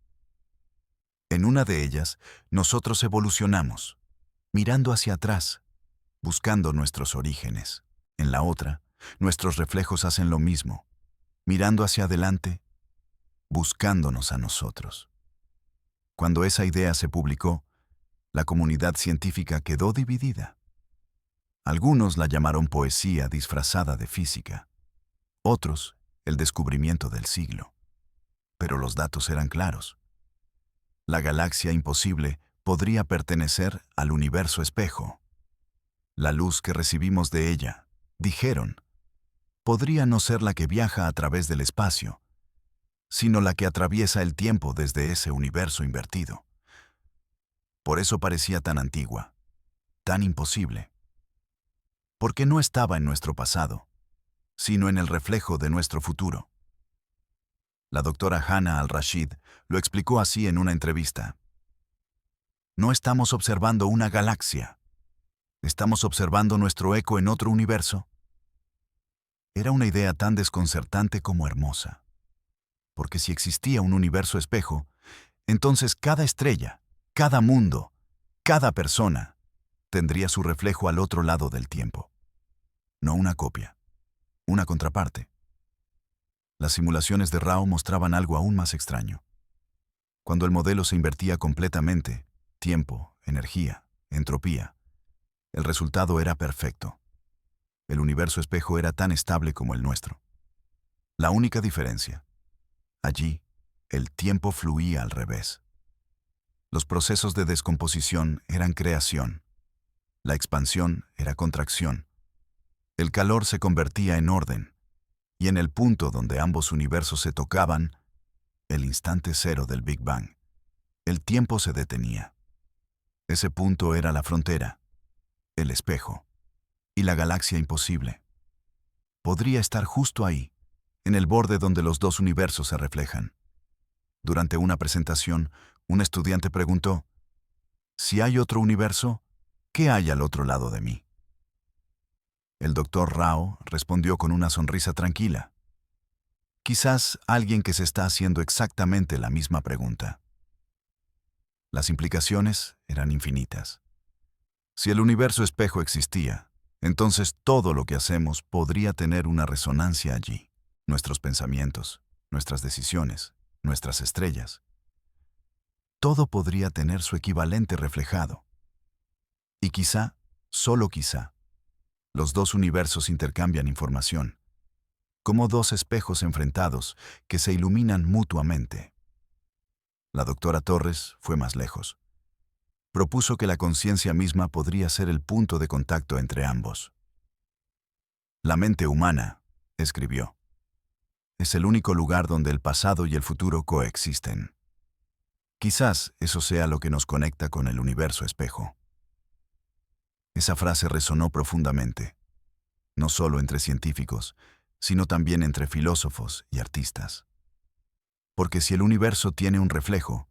En una de ellas, nosotros evolucionamos, mirando hacia atrás, buscando nuestros orígenes. En la otra, nuestros reflejos hacen lo mismo, mirando hacia adelante, buscándonos a nosotros. Cuando esa idea se publicó, la comunidad científica quedó dividida. Algunos la llamaron poesía disfrazada de física, otros el descubrimiento del siglo. Pero los datos eran claros. La galaxia imposible podría pertenecer al universo espejo. La luz que recibimos de ella, dijeron, podría no ser la que viaja a través del espacio, sino la que atraviesa el tiempo desde ese universo invertido. Por eso parecía tan antigua, tan imposible. Porque no estaba en nuestro pasado, sino en el reflejo de nuestro futuro. La doctora Hannah Al-Rashid lo explicó así en una entrevista. No estamos observando una galaxia, estamos observando nuestro eco en otro universo. Era una idea tan desconcertante como hermosa. Porque si existía un universo espejo, entonces cada estrella, cada mundo, cada persona, tendría su reflejo al otro lado del tiempo. No una copia, una contraparte. Las simulaciones de Rao mostraban algo aún más extraño. Cuando el modelo se invertía completamente, tiempo, energía, entropía, el resultado era perfecto. El universo espejo era tan estable como el nuestro. La única diferencia: allí, el tiempo fluía al revés. Los procesos de descomposición eran creación. La expansión era contracción. El calor se convertía en orden. Y en el punto donde ambos universos se tocaban, el instante cero del Big Bang, el tiempo se detenía. Ese punto era la frontera, el espejo, y la galaxia imposible. Podría estar justo ahí, en el borde donde los dos universos se reflejan. Durante una presentación, un estudiante preguntó: «Si hay otro universo, ¿qué hay al otro lado de mí?». El doctor Rao respondió con una sonrisa tranquila: «Quizás alguien que se está haciendo exactamente la misma pregunta». Las implicaciones eran infinitas. Si el universo espejo existía, entonces todo lo que hacemos podría tener una resonancia allí. Nuestros pensamientos, nuestras decisiones, nuestras estrellas. Todo podría tener su equivalente reflejado. Y quizá, solo quizá, los dos universos intercambian información, como dos espejos enfrentados que se iluminan mutuamente. La doctora Torres fue más lejos. Propuso que la conciencia misma podría ser el punto de contacto entre ambos. «La mente humana», escribió, «es el único lugar donde el pasado y el futuro coexisten. Quizás eso sea lo que nos conecta con el universo espejo». Esa frase resonó profundamente, no solo entre científicos, sino también entre filósofos y artistas. Porque si el universo tiene un reflejo,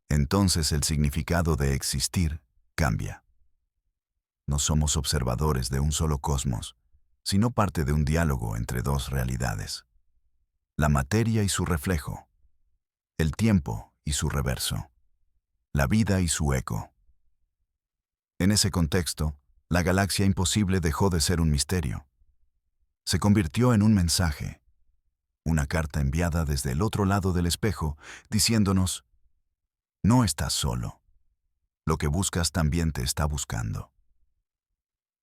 entonces el significado de existir cambia. No somos observadores de un solo cosmos, sino parte de un diálogo entre dos realidades: la materia y su reflejo, el tiempo y su reverso, la vida y su eco. En ese contexto, la galaxia imposible dejó de ser un misterio. Se convirtió en un mensaje, una carta enviada desde el otro lado del espejo, diciéndonos: «No estás solo. Lo que buscas también te está buscando».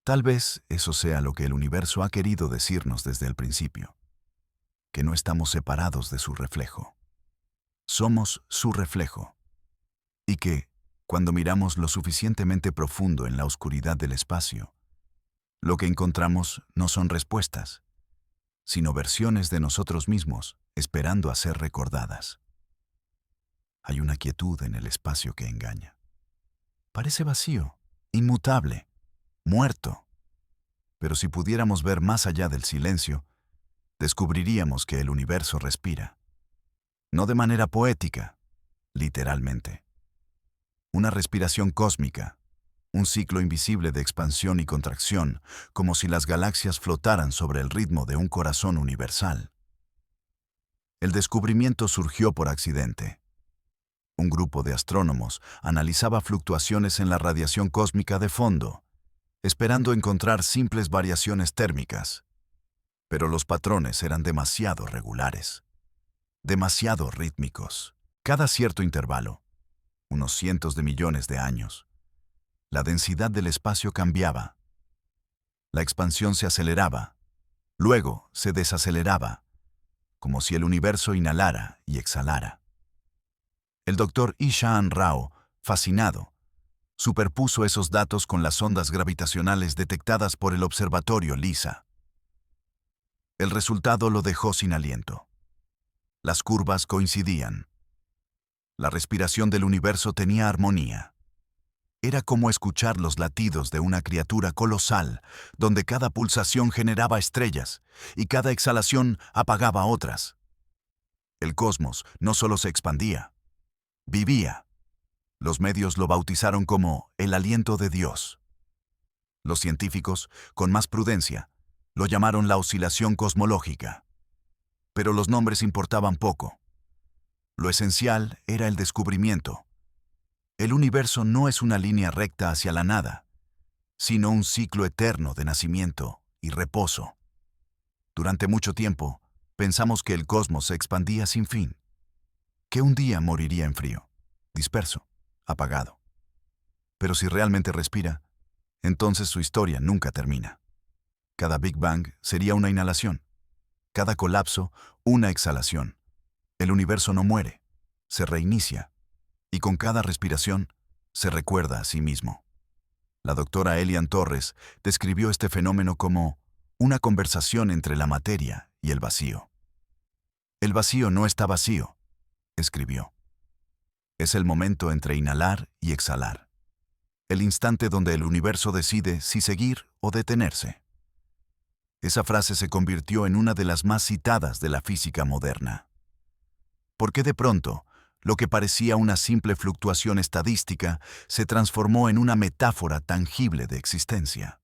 Tal vez eso sea lo que el universo ha querido decirnos desde el principio, que no estamos separados de su reflejo. Somos su reflejo. Y que, cuando miramos lo suficientemente profundo en la oscuridad del espacio, lo que encontramos no son respuestas, sino versiones de nosotros mismos esperando a ser recordadas. Hay una quietud en el espacio que engaña. Parece vacío, inmutable, muerto. Pero si pudiéramos ver más allá del silencio, descubriríamos que el universo respira. No de manera poética, literalmente. Una respiración cósmica, un ciclo invisible de expansión y contracción, como si las galaxias flotaran sobre el ritmo de un corazón universal. El descubrimiento surgió por accidente. Un grupo de astrónomos analizaba fluctuaciones en la radiación cósmica de fondo, esperando encontrar simples variaciones térmicas. Pero los patrones eran demasiado regulares, demasiado rítmicos. Cada cierto intervalo, unos cientos de millones de años, la densidad del espacio cambiaba. La expansión se aceleraba, luego se desaceleraba, como si el universo inhalara y exhalara. El doctor Ishaan Rao, fascinado, superpuso esos datos con las ondas gravitacionales detectadas por el observatorio LISA. El resultado lo dejó sin aliento. Las curvas coincidían. La respiración del universo tenía armonía. Era como escuchar los latidos de una criatura colosal, donde cada pulsación generaba estrellas y cada exhalación apagaba otras. El cosmos no solo se expandía, vivía. Los medios lo bautizaron como el aliento de Dios. Los científicos, con más prudencia, lo llamaron la oscilación cosmológica. Pero los nombres importaban poco. Lo esencial era el descubrimiento. El universo no es una línea recta hacia la nada, sino un ciclo eterno de nacimiento y reposo. Durante mucho tiempo, pensamos que el cosmos se expandía sin fin, que un día moriría en frío, disperso, apagado. Pero si realmente respira, entonces su historia nunca termina. Cada Big Bang sería una inhalación. Cada colapso, una exhalación. El universo no muere, se reinicia. Y con cada respiración, se recuerda a sí mismo. La doctora Elian Torres describió este fenómeno como una conversación entre la materia y el vacío. El vacío no está vacío, escribió. Es el momento entre inhalar y exhalar. El instante donde el universo decide si seguir o detenerse. Esa frase se convirtió en una de las más citadas de la física moderna. Porque de pronto, lo que parecía una simple fluctuación estadística se transformó en una metáfora tangible de existencia.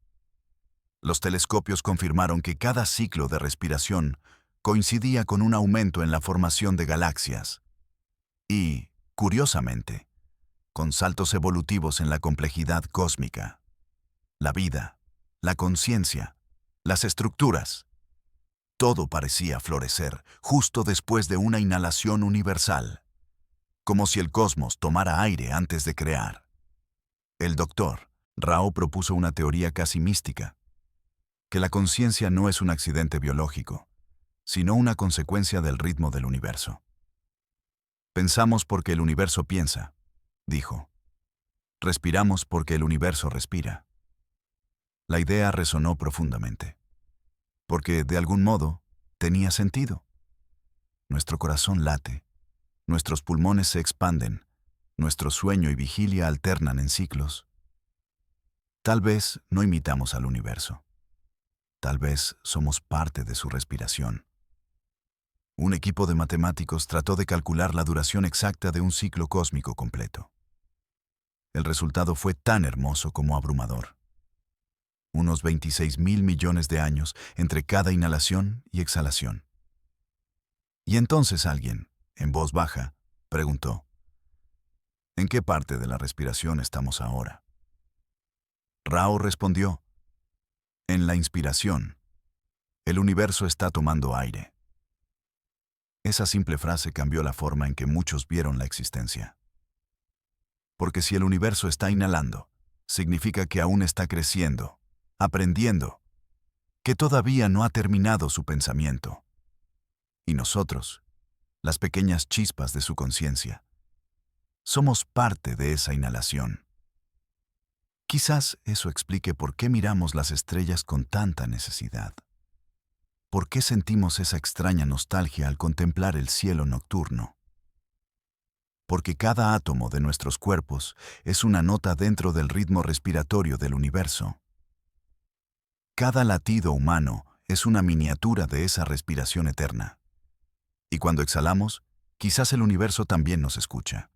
Los telescopios confirmaron que cada ciclo de respiración coincidía con un aumento en la formación de galaxias. Y, curiosamente, con saltos evolutivos en la complejidad cósmica. La vida, la conciencia, las estructuras. Todo parecía florecer justo después de una inhalación universal, como si el cosmos tomara aire antes de crear. El doctor Rao propuso una teoría casi mística, que la conciencia no es un accidente biológico, sino una consecuencia del ritmo del universo. Pensamos porque el universo piensa, dijo. Respiramos porque el universo respira. La idea resonó profundamente, porque, de algún modo, tenía sentido. Nuestro corazón late, nuestros pulmones se expanden, nuestro sueño y vigilia alternan en ciclos. Tal vez no imitamos al universo. Tal vez somos parte de su respiración. Un equipo de matemáticos trató de calcular la duración exacta de un ciclo cósmico completo. El resultado fue tan hermoso como abrumador. Unos 26.000 millones de años entre cada inhalación y exhalación. Y entonces alguien, en voz baja, preguntó, ¿en qué parte de la respiración estamos ahora? Rao respondió, en la inspiración. El universo está tomando aire. Esa simple frase cambió la forma en que muchos vieron la existencia. Porque si el universo está inhalando, significa que aún está creciendo, aprendiendo, que todavía no ha terminado su pensamiento. Y nosotros, las pequeñas chispas de su conciencia, somos parte de esa inhalación. Quizás eso explique por qué miramos las estrellas con tanta necesidad. ¿Por qué sentimos esa extraña nostalgia al contemplar el cielo nocturno? Porque cada átomo de nuestros cuerpos es una nota dentro del ritmo respiratorio del universo. Cada latido humano es una miniatura de esa respiración eterna. Y cuando exhalamos, quizás el universo también nos escucha.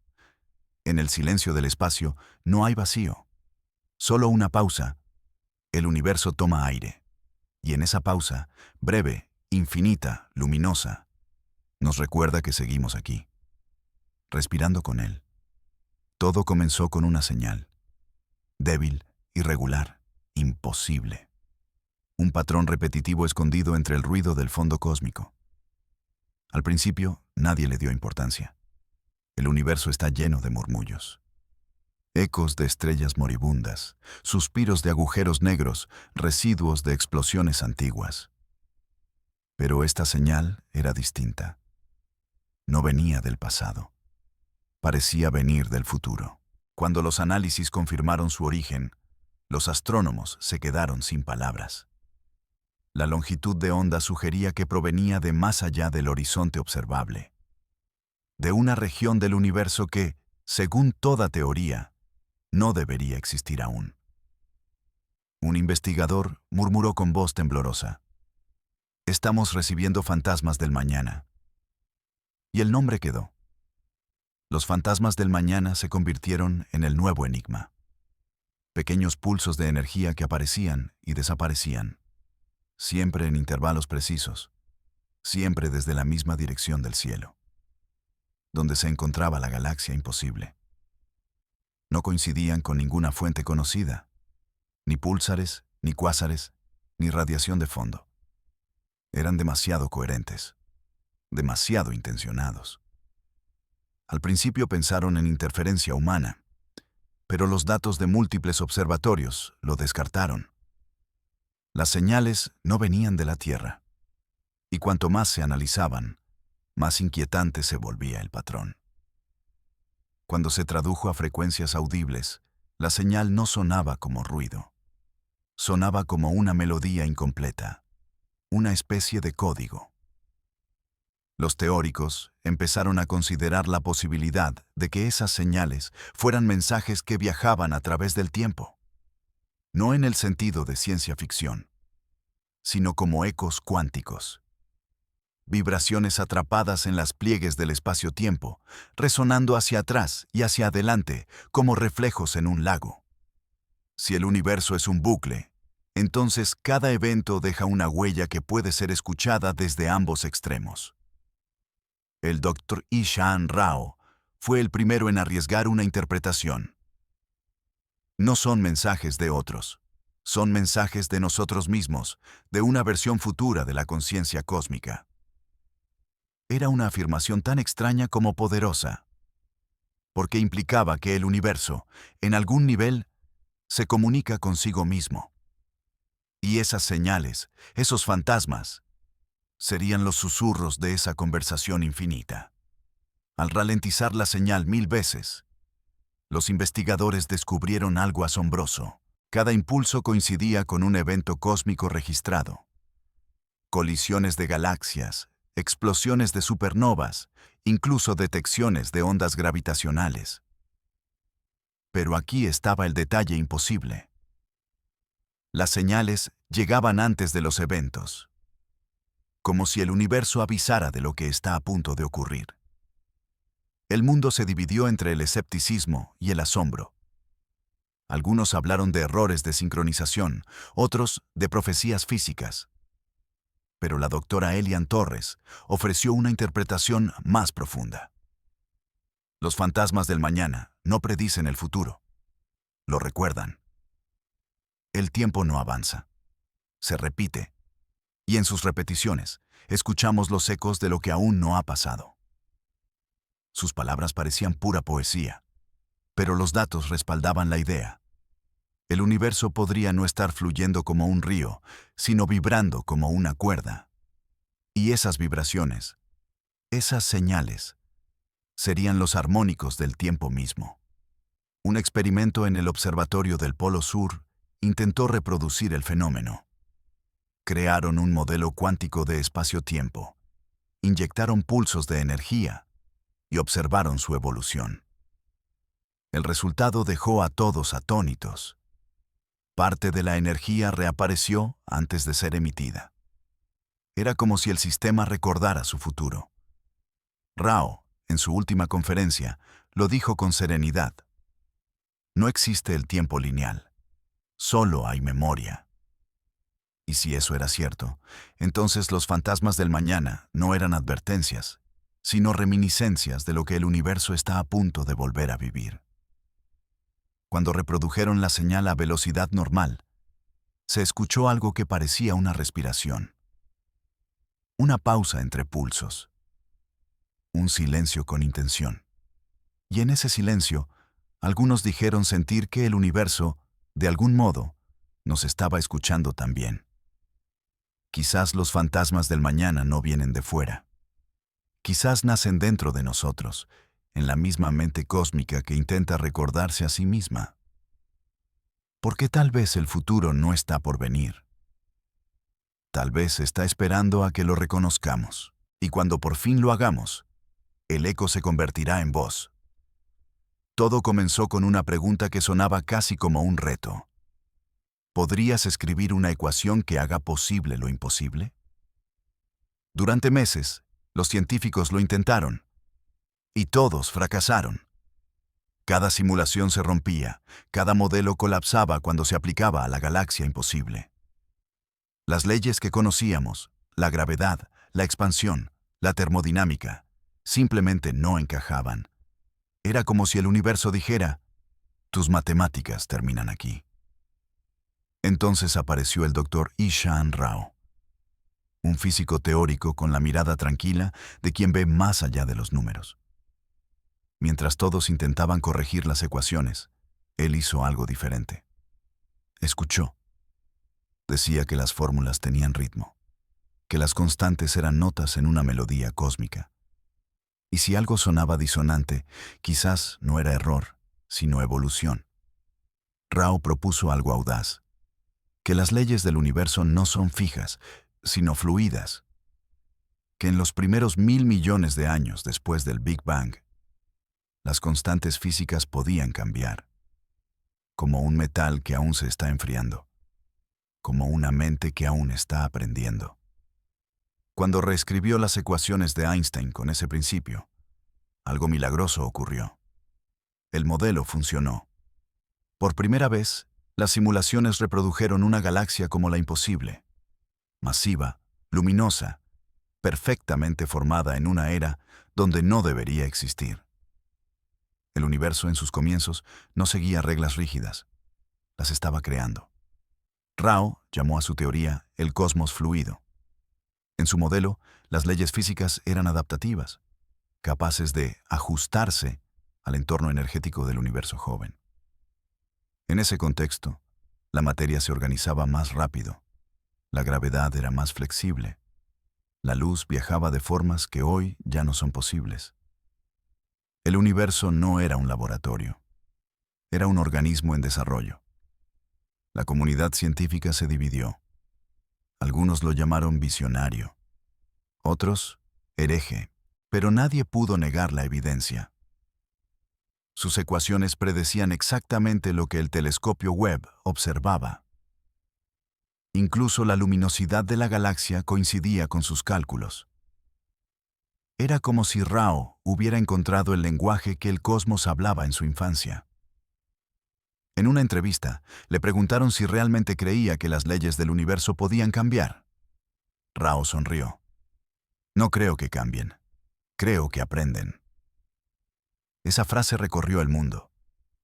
En el silencio del espacio no hay vacío, solo una pausa. El universo toma aire. Y en esa pausa, breve, infinita, luminosa, nos recuerda que seguimos aquí, respirando con él. Todo comenzó con una señal, débil, irregular, imposible. Un patrón repetitivo escondido entre el ruido del fondo cósmico. Al principio, nadie le dio importancia. El universo está lleno de murmullos. Ecos de estrellas moribundas, suspiros de agujeros negros, residuos de explosiones antiguas. Pero esta señal era distinta. No venía del pasado. Parecía venir del futuro. Cuando los análisis confirmaron su origen, los astrónomos se quedaron sin palabras. La longitud de onda sugería que provenía de más allá del horizonte observable. De una región del universo que, según toda teoría, no debería existir aún. Un investigador murmuró con voz temblorosa. Estamos recibiendo fantasmas del mañana. Y el nombre quedó. Los fantasmas del mañana se convirtieron en el nuevo enigma. Pequeños pulsos de energía que aparecían y desaparecían, siempre en intervalos precisos, siempre desde la misma dirección del cielo, donde se encontraba la galaxia imposible. No coincidían con ninguna fuente conocida, ni púlsares, ni cuásares, ni radiación de fondo. Eran demasiado coherentes, demasiado intencionados. Al principio pensaron en interferencia humana, pero los datos de múltiples observatorios lo descartaron. Las señales no venían de la Tierra, y cuanto más se analizaban, más inquietante se volvía el patrón. Cuando se tradujo a frecuencias audibles, la señal no sonaba como ruido. Sonaba como una melodía incompleta, una especie de código. Los teóricos empezaron a considerar la posibilidad de que esas señales fueran mensajes que viajaban a través del tiempo, no en el sentido de ciencia ficción, sino como ecos cuánticos. Vibraciones atrapadas en las pliegues del espacio-tiempo, resonando hacia atrás y hacia adelante como reflejos en un lago. Si el universo es un bucle, entonces cada evento deja una huella que puede ser escuchada desde ambos extremos. El Dr. Ishan Rao fue el primero en arriesgar una interpretación. No son mensajes de otros, son mensajes de nosotros mismos, de una versión futura de la conciencia cósmica. Era una afirmación tan extraña como poderosa, porque implicaba que el universo, en algún nivel, se comunica consigo mismo. Y esas señales, esos fantasmas, serían los susurros de esa conversación infinita. Al ralentizar la señal 1000 veces, los investigadores descubrieron algo asombroso. Cada impulso coincidía con un evento cósmico registrado. Colisiones de galaxias, explosiones de supernovas, incluso detecciones de ondas gravitacionales. Pero aquí estaba el detalle imposible. Las señales llegaban antes de los eventos, como si el universo avisara de lo que está a punto de ocurrir. El mundo se dividió entre el escepticismo y el asombro. Algunos hablaron de errores de sincronización, otros de profecías físicas. Pero la doctora Elian Torres ofreció una interpretación más profunda. Los fantasmas del mañana no predicen el futuro, lo recuerdan. El tiempo no avanza, se repite, y en sus repeticiones escuchamos los ecos de lo que aún no ha pasado. Sus palabras parecían pura poesía, pero los datos respaldaban la idea. El universo podría no estar fluyendo como un río, sino vibrando como una cuerda. Y esas vibraciones, esas señales, serían los armónicos del tiempo mismo. Un experimento en el Observatorio del Polo Sur intentó reproducir el fenómeno. Crearon un modelo cuántico de espacio-tiempo, inyectaron pulsos de energía y observaron su evolución. El resultado dejó a todos atónitos. Parte de la energía reapareció antes de ser emitida. Era como si el sistema recordara su futuro. Rao, en su última conferencia, lo dijo con serenidad. No existe el tiempo lineal, solo hay memoria. Y si eso era cierto, entonces los fantasmas del mañana no eran advertencias, sino reminiscencias de lo que el universo está a punto de volver a vivir. Cuando reprodujeron la señal a velocidad normal, se escuchó algo que parecía una respiración. Una pausa entre pulsos. Un silencio con intención. Y en ese silencio, algunos dijeron sentir que el universo, de algún modo, nos estaba escuchando también. Quizás los fantasmas del mañana no vienen de fuera. Quizás nacen dentro de nosotros, en la misma mente cósmica que intenta recordarse a sí misma. Porque tal vez el futuro no está por venir. Tal vez está esperando a que lo reconozcamos, y cuando por fin lo hagamos, el eco se convertirá en voz. Todo comenzó con una pregunta que sonaba casi como un reto. ¿Podrías escribir una ecuación que haga posible lo imposible? Durante meses, los científicos lo intentaron, y todos fracasaron. Cada simulación se rompía, cada modelo colapsaba cuando se aplicaba a la galaxia imposible. Las leyes que conocíamos, la gravedad, la expansión, la termodinámica, simplemente no encajaban. Era como si el universo dijera, tus matemáticas terminan aquí. Entonces apareció el Dr. Ishan Rao, un físico teórico con la mirada tranquila de quien ve más allá de los números. Mientras todos intentaban corregir las ecuaciones, él hizo algo diferente. Escuchó. Decía que las fórmulas tenían ritmo, que las constantes eran notas en una melodía cósmica. Y si algo sonaba disonante, quizás no era error, sino evolución. Rao propuso algo audaz, que las leyes del universo no son fijas, sino fluidas, que en los primeros 1.000 millones de años después del Big Bang, las constantes físicas podían cambiar, como un metal que aún se está enfriando, como una mente que aún está aprendiendo. Cuando reescribió las ecuaciones de Einstein con ese principio, algo milagroso ocurrió. El modelo funcionó. Por primera vez, las simulaciones reprodujeron una galaxia como la imposible, masiva, luminosa, perfectamente formada en una era donde no debería existir. El universo en sus comienzos no seguía reglas rígidas, las estaba creando. Rao llamó a su teoría el cosmos fluido. En su modelo, las leyes físicas eran adaptativas, capaces de ajustarse al entorno energético del universo joven. En ese contexto, la materia se organizaba más rápido, la gravedad era más flexible, la luz viajaba de formas que hoy ya no son posibles. El universo no era un laboratorio, era un organismo en desarrollo. La comunidad científica se dividió. Algunos lo llamaron visionario, otros hereje, pero nadie pudo negar la evidencia. Sus ecuaciones predecían exactamente lo que el telescopio Webb observaba. Incluso la luminosidad de la galaxia coincidía con sus cálculos. Era como si Rao hubiera encontrado el lenguaje que el cosmos hablaba en su infancia. En una entrevista, le preguntaron si realmente creía que las leyes del universo podían cambiar. Rao sonrió. No creo que cambien. Creo que aprenden. Esa frase recorrió el mundo.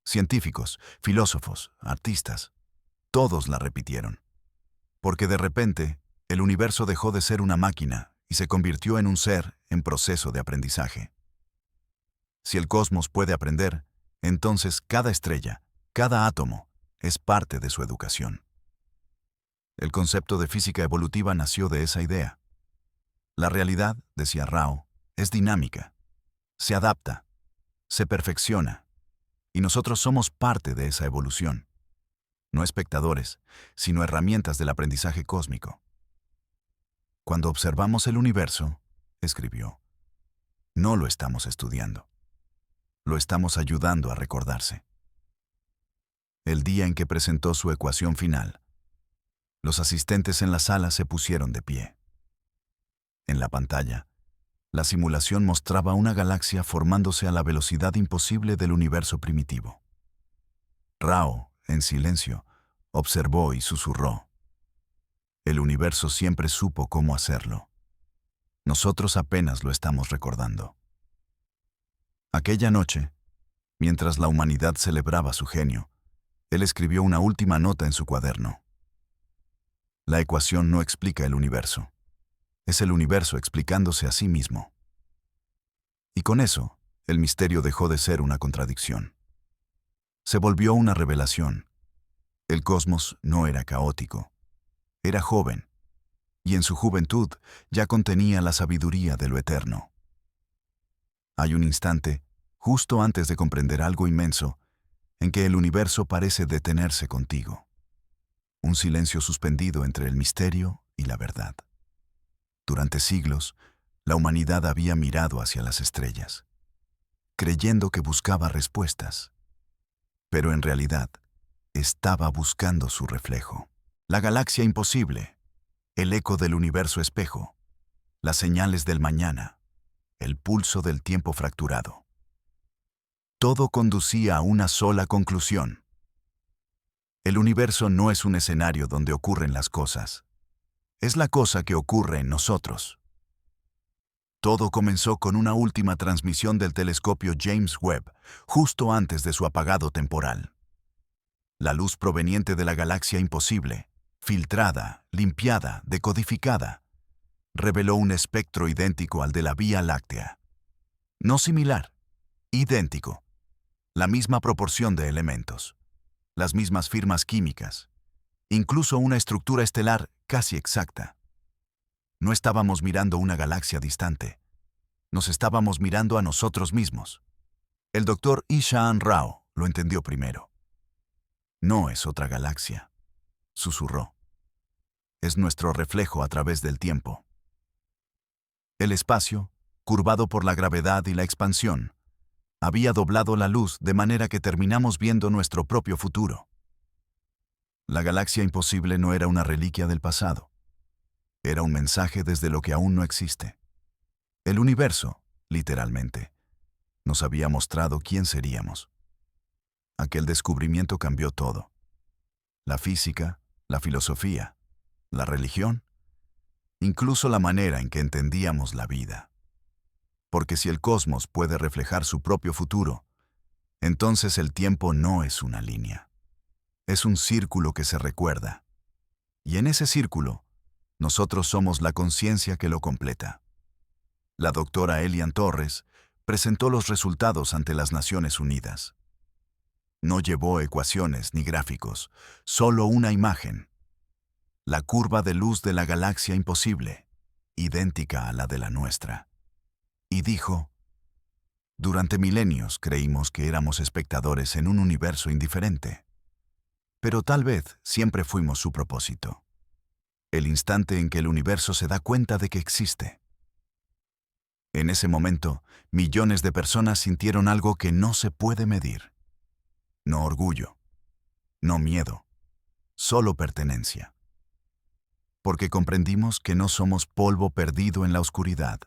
Científicos, filósofos, artistas, todos la repitieron. Porque de repente, el universo dejó de ser una máquina y se convirtió en un ser en proceso de aprendizaje. Si el cosmos puede aprender, entonces cada estrella, cada átomo, es parte de su educación. El concepto de física evolutiva nació de esa idea. La realidad, decía Rao, es dinámica, se adapta, se perfecciona, y nosotros somos parte de esa evolución. No espectadores, sino herramientas del aprendizaje cósmico. Cuando observamos el universo, escribió, no lo estamos estudiando. Lo estamos ayudando a recordarse. El día en que presentó su ecuación final, los asistentes en la sala se pusieron de pie. En la pantalla, la simulación mostraba una galaxia formándose a la velocidad imposible del universo primitivo. Rao, en silencio, observó y susurró. El universo siempre supo cómo hacerlo. Nosotros apenas lo estamos recordando. Aquella noche, mientras la humanidad celebraba su genio, él escribió una última nota en su cuaderno. La ecuación no explica el universo. Es el universo explicándose a sí mismo. Y con eso, el misterio dejó de ser una contradicción. Se volvió una revelación. El cosmos no era caótico. Era joven. Y en su juventud ya contenía la sabiduría de lo eterno. Hay un instante, justo antes de comprender algo inmenso, en que el universo parece detenerse contigo. Un silencio suspendido entre el misterio y la verdad. Durante siglos, la humanidad había mirado hacia las estrellas, creyendo que buscaba respuestas, pero en realidad estaba buscando su reflejo. La galaxia imposible, el eco del universo espejo, las señales del mañana, el pulso del tiempo fracturado. Todo conducía a una sola conclusión. El universo no es un escenario donde ocurren las cosas. Es la cosa que ocurre en nosotros. Todo comenzó con una última transmisión del telescopio James Webb, justo antes de su apagado temporal. La luz proveniente de la galaxia imposible, filtrada, limpiada, decodificada, reveló un espectro idéntico al de la Vía Láctea. No similar, idéntico. La misma proporción de elementos, las mismas firmas químicas, incluso una estructura estelar casi exacta. No estábamos mirando una galaxia distante. Nos estábamos mirando a nosotros mismos. El doctor Ishaan Rao lo entendió primero. No es otra galaxia, susurró. Es nuestro reflejo a través del tiempo. El espacio, curvado por la gravedad y la expansión, había doblado la luz de manera que terminamos viendo nuestro propio futuro. La galaxia imposible no era una reliquia del pasado. Era un mensaje desde lo que aún no existe. El universo, literalmente, nos había mostrado quién seríamos. Aquel descubrimiento cambió todo. La física, la filosofía, la religión, incluso la manera en que entendíamos la vida. Porque si el cosmos puede reflejar su propio futuro, entonces el tiempo no es una línea. Es un círculo que se recuerda. Y en ese círculo, nosotros somos la conciencia que lo completa. La doctora Elian Torres presentó los resultados ante las Naciones Unidas. No llevó ecuaciones ni gráficos, solo una imagen. La curva de luz de la galaxia imposible, idéntica a la de la nuestra. Y dijo: durante milenios creímos que éramos espectadores en un universo indiferente. Pero tal vez siempre fuimos su propósito. El instante en que el universo se da cuenta de que existe. En ese momento, millones de personas sintieron algo que no se puede medir. No orgullo, no miedo, solo pertenencia. Porque comprendimos que no somos polvo perdido en la oscuridad,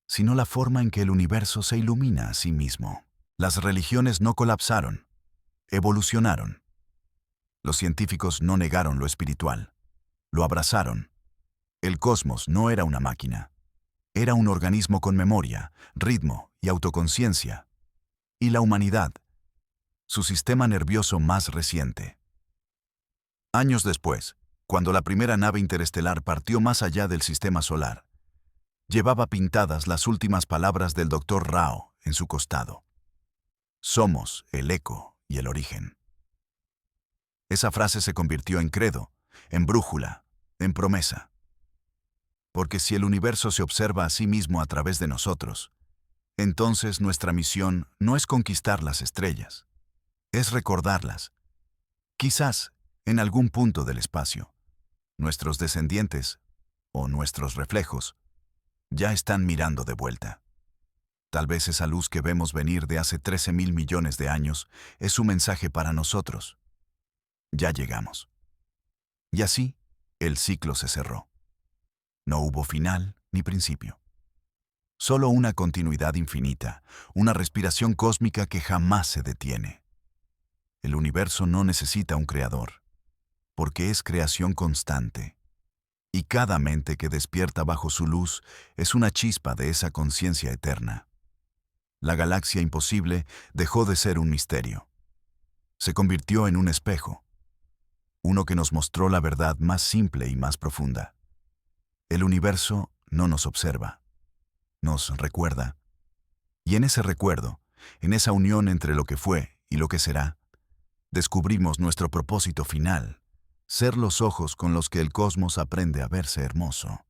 sino la forma en que el universo se ilumina a sí mismo. Las religiones no colapsaron, evolucionaron. Los científicos no negaron lo espiritual, lo abrazaron. El cosmos no era una máquina, era un organismo con memoria, ritmo y autoconciencia. Y la humanidad, su sistema nervioso más reciente. Años después, cuando la primera nave interestelar partió más allá del sistema solar, llevaba pintadas las últimas palabras del Dr. Rao en su costado. Somos el eco y el origen. Esa frase se convirtió en credo, en brújula, en promesa. Porque si el universo se observa a sí mismo a través de nosotros, entonces nuestra misión no es conquistar las estrellas, es recordarlas. Quizás, en algún punto del espacio, nuestros descendientes, o nuestros reflejos, ya están mirando de vuelta. Tal vez esa luz que vemos venir de hace 13.000 millones de años es su mensaje para nosotros. Ya llegamos. Y así, el ciclo se cerró. No hubo final ni principio. Solo una continuidad infinita, una respiración cósmica que jamás se detiene. El universo no necesita un creador, porque es creación constante. Y cada mente que despierta bajo su luz es una chispa de esa conciencia eterna. La galaxia imposible dejó de ser un misterio. Se convirtió en un espejo, uno que nos mostró la verdad más simple y más profunda. El universo no nos observa, nos recuerda. Y en ese recuerdo, en esa unión entre lo que fue y lo que será, descubrimos nuestro propósito final: ser los ojos con los que el cosmos aprende a verse hermoso.